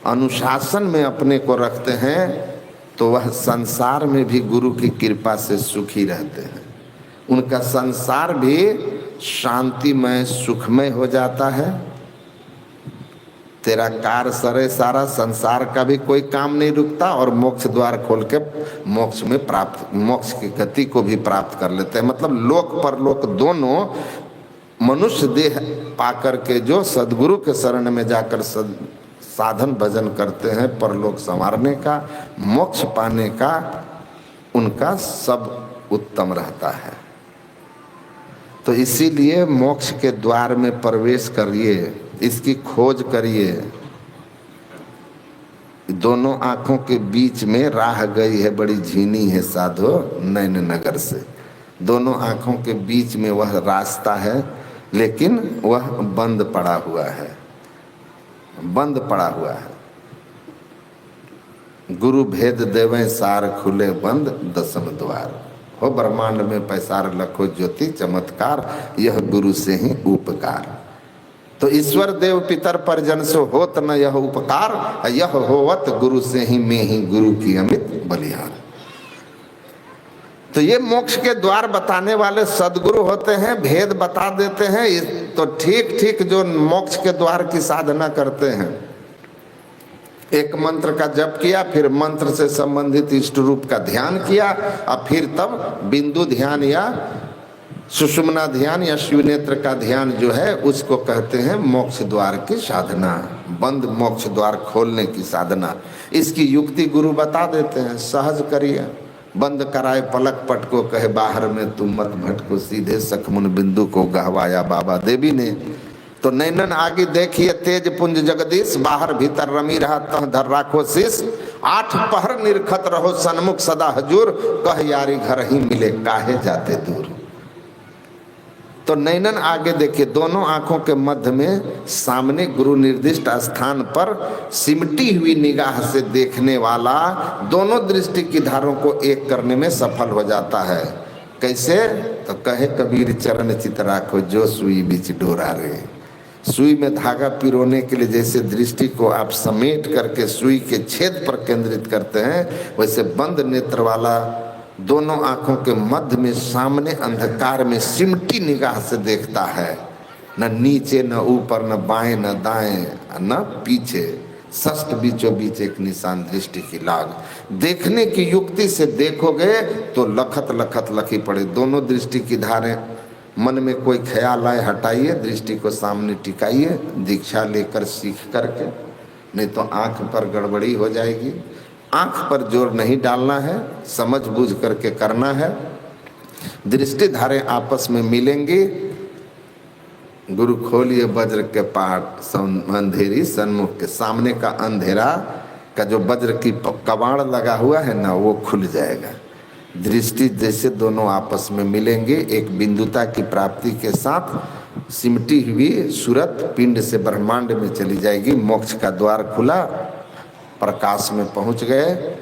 अनुशासन में अपने को रखते हैं तो वह संसार में भी गुरु की कृपा से सुखी रहते हैं। उनका संसार भी शांतिमय सुखमय हो जाता है। तेरा कार सरे सारा, संसार का भी कोई काम नहीं रुकता, और मोक्ष द्वार खोल के मोक्ष में मोक्ष की गति को भी प्राप्त कर लेते हैं। मतलब लोक परलोक दोनों मनुष्य देह पाकर के जो सदगुरु के शरण में जाकर साधन भजन करते हैं परलोक संवारने का, मोक्ष पाने का, उनका सब उत्तम रहता है। तो इसीलिए मोक्ष के द्वार में प्रवेश करिए, इसकी खोज करिए। दोनों आंखों के बीच में राह गई है बड़ी झीनी है साधो नैन नगर से। दोनों आंखों के बीच में वह रास्ता है, लेकिन वह बंद पड़ा हुआ है, बंद पड़ा हुआ है। गुरु भेद देवें सार खुले बंद दसम द्वार, हो ब्रह्मांड में पैसार लखो ज्योति चमत्कार, यह गुरु से ही उपकार। तो ईश्वर देव पितर परिजन से होत न यह उपकार, यह होवत गुरु से ही में ही गुरु की अमित बलिहार। तो ये मोक्ष के द्वार बताने वाले सदगुरु होते हैं, भेद बता देते हैं। तो ठीक ठीक जो मोक्ष के द्वार की साधना करते हैं, एक मंत्र का जप किया, फिर मंत्र से संबंधित इष्ट रूप का ध्यान किया, और फिर तब बिंदु ध्यान या सुषुम्ना ध्यान या शिवनेत्र का ध्यान जो है उसको कहते हैं मोक्ष द्वार की साधना, बंद मोक्ष द्वार खोलने की साधना। इसकी युक्ति गुरु बता देते हैं, सहज करिए। बंद कराए पलक पट को कहे बाहर में तुम मत भटको, सीधे सखमुन बिंदु को गहवाया बाबा देवी ने। तो नैनन आगे देखिए तेज पुंज जगदीश, बाहर भीतर रमी रहा तह धर राखो शीश। 8 पहर निरखत रहो सन्मुख सदा हजूर, कह यारी घर ही मिले काहे जाते दूर। तो नैनन आगे देखिए, दोनों आंखों के मध्य में सामने गुरु निर्दिष्ट स्थान पर सिमटी हुई निगाह से देखने वाला दोनों दृष्टि की धारों को एक करने में सफल हो जाता है। कैसे? तो कहे कबीर चरण चित राखो जो सुई बीच डोरा रे। सुई में धागा पिरोने के लिए जैसे दृष्टि को आप समेट करके सुई के छेद पर केंद्रित करते हैं, वैसे बंद नेत्र वाला दोनों आंखों के मध्य में सामने अंधकार में सिमटी निगाह से देखता है, न नीचे न ऊपर न बाएं न दाएं न पीछे, षष्ठ बीचों बीच एक निशान दृष्टि की लाग। देखने की युक्ति से देखोगे तो लखत लखत लखी पड़े। दोनों दृष्टि की धारें, मन में कोई ख्याल आए हटाइए, दृष्टि को सामने टिकाइए, दीक्षा लेकर सीख करके, नहीं तो आंख पर गड़बड़ी हो जाएगी। आंख पर जोर नहीं डालना है, समझ बूझ करके करना है। दृष्टि धारे आपस में मिलेंगी। गुरु खोलिए वज्र के पाट, अंधेरी सन्मुख के, सामने का अंधेरा का जो वज्र की कबाड़ लगा हुआ है ना, वो खुल जाएगा। दृष्टि जैसे दोनों आपस में मिलेंगे, एक बिंदुता की प्राप्ति के साथ सिमटी हुई सूरत पिंड से ब्रह्मांड में चली जाएगी। मोक्ष का द्वार खुला, प्रकाश में पहुंच गए,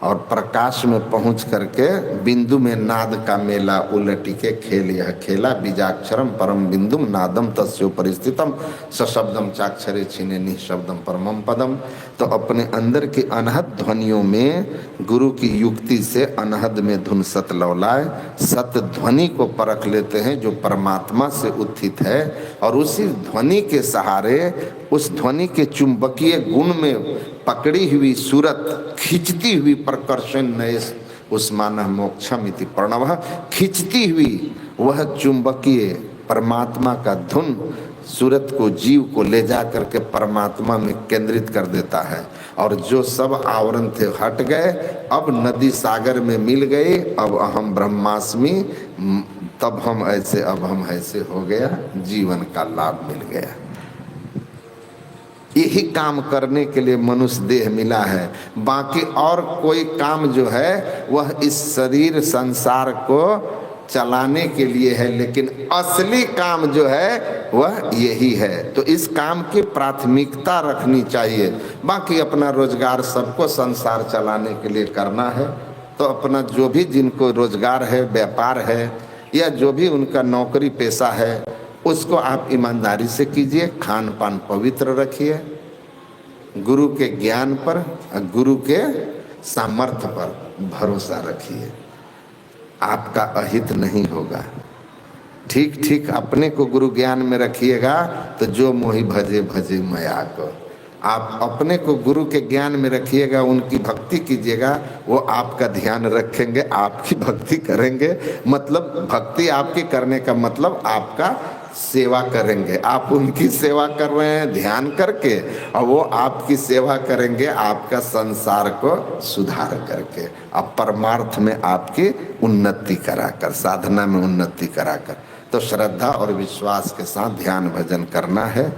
और प्रकाश में पहुंच करके बिंदु में नाद का मेला उलटी के खेल यह खेला। बीजाक्षरम परम बिंदुम नादम तस्यो परिस्थितम सशब्दम चाक्षरे छिने निशब्दम परमम पदम। तो अपने अंदर की अनहद ध्वनियों में गुरु की युक्ति से अनहद में धुन सत लौलाए, सत ध्वनि को परख लेते हैं जो परमात्मा से उत्थित है, और उसी ध्वनि के सहारे उस ध्वनि के चुंबकीय गुण में पकड़ी हुई सूरत खिंचती हुई प्रकर्षण नए उस्मान मोक्षम इति प्रणव, खिंचती हुई वह चुंबकीय परमात्मा का धुन सूरत को, जीव को ले जा करके परमात्मा में केंद्रित कर देता है। और जो सब आवरण थे हट गए, अब नदी सागर में मिल गई, अब अहम ब्रह्मास्मि, तब हम ऐसे अब हम ऐसे हो गया, जीवन का लाभ मिल गया। यही काम करने के लिए मनुष्य देह मिला है। बाकी और कोई काम जो है वह इस शरीर संसार को चलाने के लिए है, लेकिन असली काम जो है वह यही है। तो इस काम की प्राथमिकता रखनी चाहिए। बाकी अपना रोजगार सबको संसार चलाने के लिए करना है, तो अपना जो भी जिनको रोजगार है, व्यापार है, या जो भी उनका नौकरी पेशा है, उसको आप ईमानदारी से कीजिए, खान पान पवित्र रखिए, गुरु के ज्ञान पर, गुरु के सामर्थ्य पर भरोसा रखिए, आपका अहित नहीं होगा। ठीक ठीक अपने को गुरु ज्ञान में रखिएगा तो जो मोहि भजे भजे मया को। आप अपने को गुरु के ज्ञान में रखिएगा, उनकी भक्ति कीजिएगा, वो आपका ध्यान रखेंगे, आपकी भक्ति करेंगे। मतलब भक्ति आपकी करने का मतलब आपका सेवा करेंगे। आप उनकी सेवा कर रहे हैं ध्यान करके, और वो आपकी सेवा करेंगे आपका संसार को सुधार करके, अब परमार्थ में आपकी उन्नति कराकर, साधना में उन्नति कराकर। तो श्रद्धा और विश्वास के साथ ध्यान भजन करना है,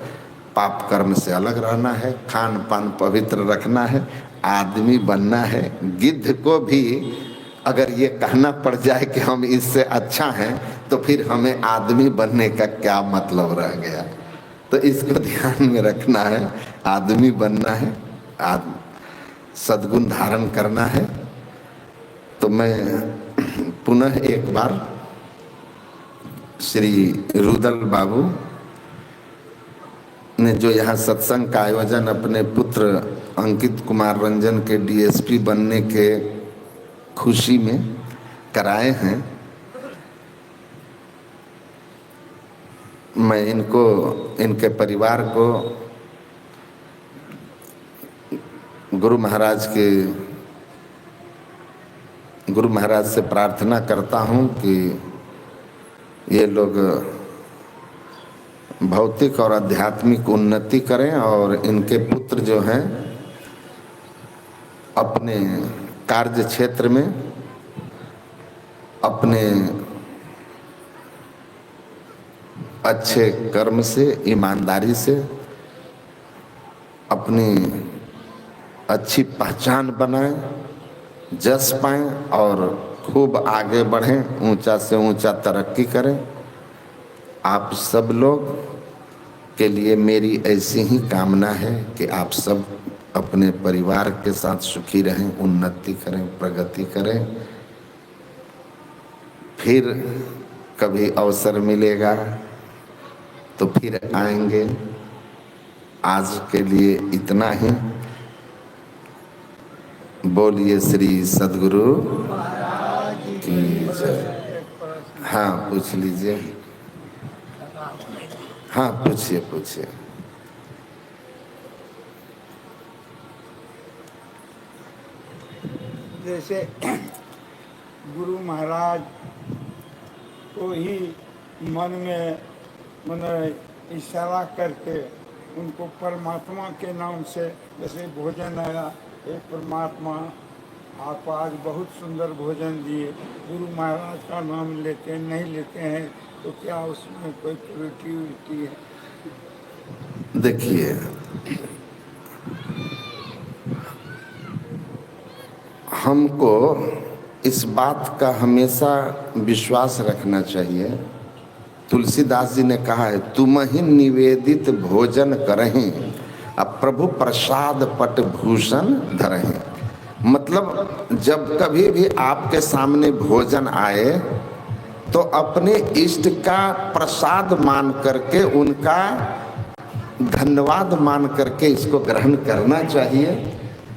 पाप कर्म से अलग रहना है, खान पान पवित्र रखना है, आदमी बनना है। गिद्ध को भी अगर ये कहना पड़ जाए कि हम इससे अच्छा हैं, तो फिर हमें आदमी बनने का क्या मतलब रह गया। तो इसको ध्यान में रखना है, आदमी बनना है, सद्गुण धारण करना है। तो मैं पुनः एक बार श्री रुदल बाबू ने जो यहाँ सत्संग का आयोजन अपने पुत्र अंकित कुमार रंजन के डीएसपी बनने के खुशी में कराए हैं, मैं इनको, इनके परिवार को गुरु महाराज से प्रार्थना करता हूँ कि ये लोग भौतिक और आध्यात्मिक उन्नति करें, और इनके पुत्र जो हैं अपने कार्य क्षेत्र में अपने अच्छे कर्म से, ईमानदारी से अपनी अच्छी पहचान बनाएं, जस पाएं और खूब आगे बढ़ें, ऊंचा से ऊंचा तरक्की करें। आप सब लोग के लिए मेरी ऐसी ही कामना है कि आप सब अपने परिवार के साथ सुखी रहें, उन्नति करें, प्रगति करें। फिर कभी अवसर मिलेगा तो फिर आएंगे। आज के लिए इतना ही। बोलिए श्री सद्गुरु की जय। हाँ, पूछ लीजिए। हाँ, पूछिए पूछिए। जैसे गुरु महाराज को ही मन में इशारा करके उनको परमात्मा के नाम से जैसे भोजन आया, हे परमात्मा आप आज बहुत सुंदर भोजन दिए, गुरु महाराज का नाम लेते नहीं लेते हैं तो क्या उसमें कोई त्रुटि उल्टी है? देखिए, हमको इस बात का हमेशा विश्वास रखना चाहिए। तुलसीदास जी ने कहा है, तुम ही निवेदित भोजन करहीं, अब प्रभु प्रसाद पट भूषण धरहीं। मतलब जब कभी भी आपके सामने भोजन आए तो अपने इष्ट का प्रसाद मान करके, उनका धन्यवाद मान करके इसको ग्रहण करना चाहिए।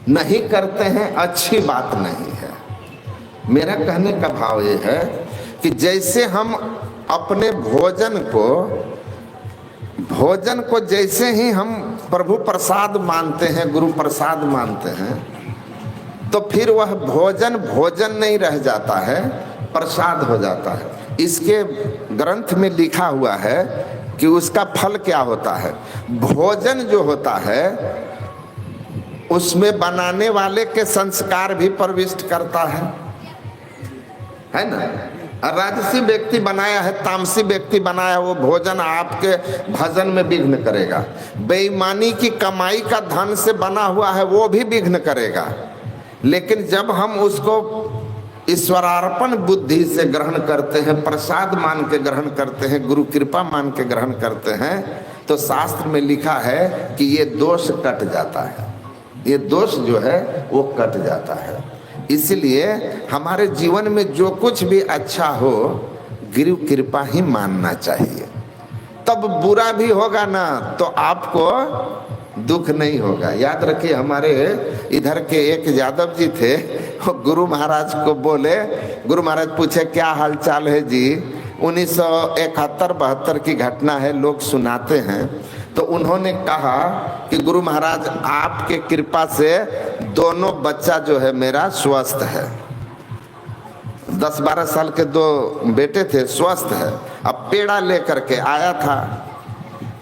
नहीं करते हैं, अच्छी बात नहीं है। मेरा कहने का भाव ये है कि जैसे हम अपने भोजन को जैसे ही हम प्रभु प्रसाद मानते हैं, गुरु प्रसाद मानते हैं, तो फिर वह भोजन नहीं रह जाता है, प्रसाद हो जाता है। इसके ग्रंथ में लिखा हुआ है कि उसका फल क्या होता है। भोजन जो होता है उसमें बनाने वाले के संस्कार भी प्रविष्ट करता है ना। राजसी व्यक्ति बनाया है, तामसी व्यक्ति बनाया, वो भोजन आपके भजन में विघ्न करेगा। बेईमानी की कमाई का धन से बना हुआ है, वो भी विघ्न करेगा। लेकिन जब हम उसको ईश्वरार्पण बुद्धि से ग्रहण करते हैं, प्रसाद मान के ग्रहण करते हैं, गुरु कृपा मान के ग्रहण करते हैं, तो शास्त्र में लिखा है कि ये दोष कट जाता है। ये दोष जो है वो कट जाता है। इसलिए हमारे जीवन में जो कुछ भी अच्छा हो, गुरु कृपा ही मानना चाहिए। तब बुरा भी होगा ना तो आपको दुख नहीं होगा। याद रखिए, हमारे इधर के एक यादव जी थे, गुरु महाराज को बोले, गुरु महाराज पूछे क्या हाल चाल है जी। 1971-72 की घटना है, लोग सुनाते हैं। तो उन्होंने कहा कि गुरु महाराज आपके कृपा से दोनों बच्चा जो है मेरा स्वस्थ है। 10-12 साल के 2 बेटे थे, स्वस्थ है। अब पेड़ा लेकर के आया था।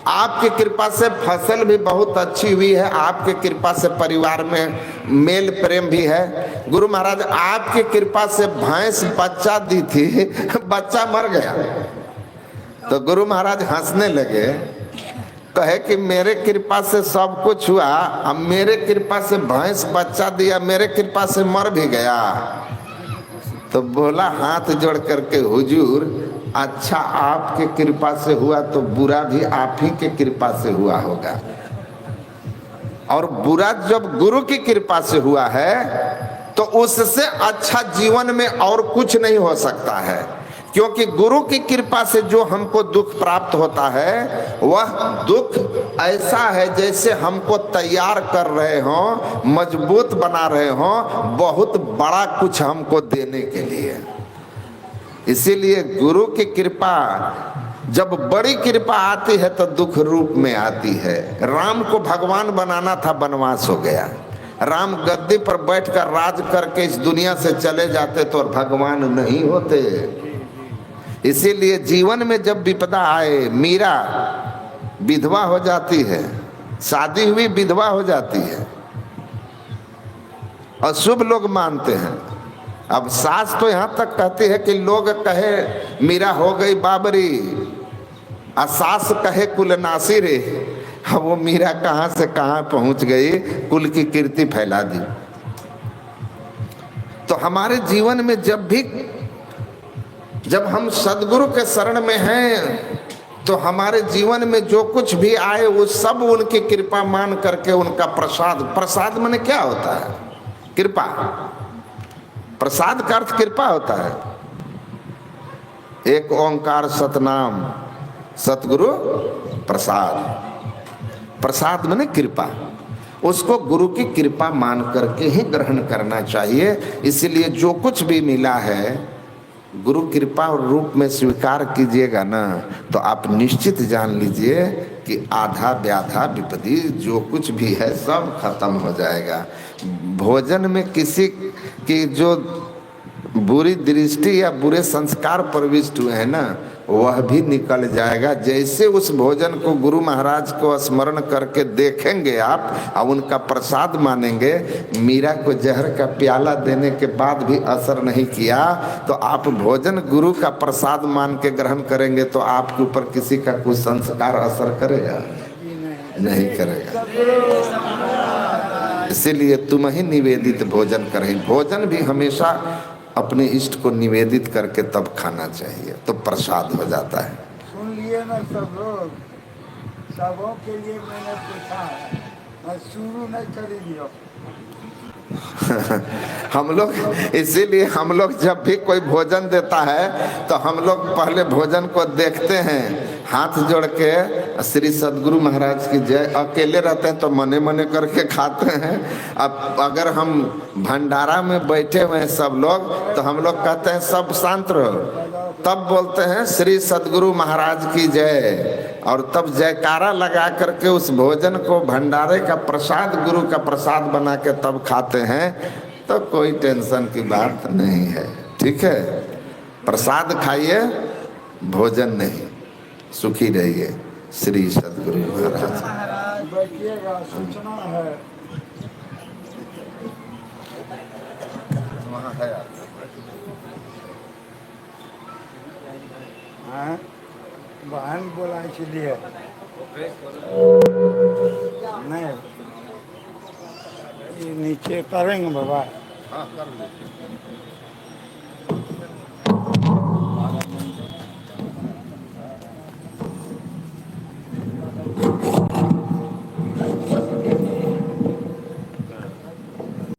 आपकी कृपा से फसल भी बहुत अच्छी हुई है, आपके कृपा से परिवार में मेल प्रेम भी है। गुरु महाराज आपकी कृपा से भैंस बच्चा दी थी, बच्चा मर गया। तो गुरु महाराज हंसने लगे, कहे कि मेरे कृपा से सब कुछ हुआ, अब मेरे कृपा से भैंस बच्चा दिया, मेरे कृपा से मर भी गया। तो बोला हाथ जोड़ करके, हुजूर अच्छा आपके कृपा से हुआ तो बुरा भी आप ही के कृपा से हुआ होगा। और बुरा जब गुरु की कृपा से हुआ है तो उससे अच्छा जीवन में और कुछ नहीं हो सकता है। क्योंकि गुरु की कृपा से जो हमको दुख प्राप्त होता है, वह दुख ऐसा है जैसे हमको तैयार कर रहे हों, मजबूत बना रहे हों, बहुत बड़ा कुछ हमको देने के लिए। इसीलिए गुरु की कृपा, जब बड़ी कृपा आती है तो दुख रूप में आती है। राम को भगवान बनाना था, वनवास हो गया। राम गद्दी पर बैठकर राज करके इस दुनिया से चले जाते तो भगवान नहीं होते। इसीलिए जीवन में जब विपदा आए, मीरा विधवा हो जाती है, शादी हुई विधवा हो जाती है, अशुभ लोग मानते हैं। अब सास तो यहाँ तक कहती है कि लोग कहे मीरा हो गई बाबरी, और सास कहे कुलनासी रे। अब वो मीरा कहाँ से कहाँ पहुँच गई, कुल की कीर्ति फैला दी। तो हमारे जीवन में जब हम सदगुरु के शरण में हैं तो हमारे जीवन में जो कुछ भी आए वो सब उनकी कृपा मान करके उनका प्रसाद, प्रसाद माने क्या होता है? कृपा। प्रसाद का अर्थ कृपा होता है। एक ओंकार सतनाम सतगुरु प्रसाद। प्रसाद माने कृपा। उसको गुरु की कृपा मान करके ही ग्रहण करना चाहिए। इसलिए जो कुछ भी मिला है गुरु कृपा रूप में स्वीकार कीजिएगा ना, तो आप निश्चित जान लीजिए कि आधा व्याधा विपदी जो कुछ भी है सब खत्म हो जाएगा। भोजन में किसी की जो बुरी दृष्टि या बुरे संस्कार प्रविष्ट हुए हैं ना, वह भी निकल जाएगा। जैसे उस भोजन को गुरु महाराज को स्मरण करके देखेंगे आप और उनका प्रसाद मानेंगे। मीरा को जहर का प्याला देने के बाद भी असर नहीं किया, तो आप भोजन गुरु का प्रसाद मान के ग्रहण करेंगे तो आपके ऊपर किसी का कुछ संस्कार असर करेगा? नहीं करेगा। इसीलिए तुम ही निवेदित भोजन करें। भोजन भी हमेशा अपने इष्ट को निवेदित करके तब खाना चाहिए, तो प्रसाद हो जाता है। सुन लिए ना सब लोग, सबों के लिए मैंने पूछा है, मैं शुरू नहीं करेंगे। हम लोग इसीलिए हम लोग जब भी कोई भोजन देता है तो हम लोग पहले भोजन को देखते हैं, हाथ जोड़ के श्री सद्गुरु महाराज की जय। अकेले रहते हैं तो मने मने करके खाते हैं। अब अगर हम भंडारा में बैठे हुए हैं सब लोग, तो हम लोग कहते हैं सब शांत रहो, तब बोलते हैं श्री सद्गुरु महाराज की जय, और तब जयकारा लगा करके उस भोजन को भंडारे का प्रसाद गुरु का प्रसाद बना के तब खाते हैं। तो कोई टेंशन की बात नहीं है, ठीक है। प्रसाद खाइए, भोजन नहीं। सुखी रहिए। श्री सद्गुरु महाराज। बैठिएगा, सूचना है। वहाँ है हाँ, बहन बोला इसलिए नहीं, ये नीचे करेंगे बाबा। हाँ, कर लीजिए।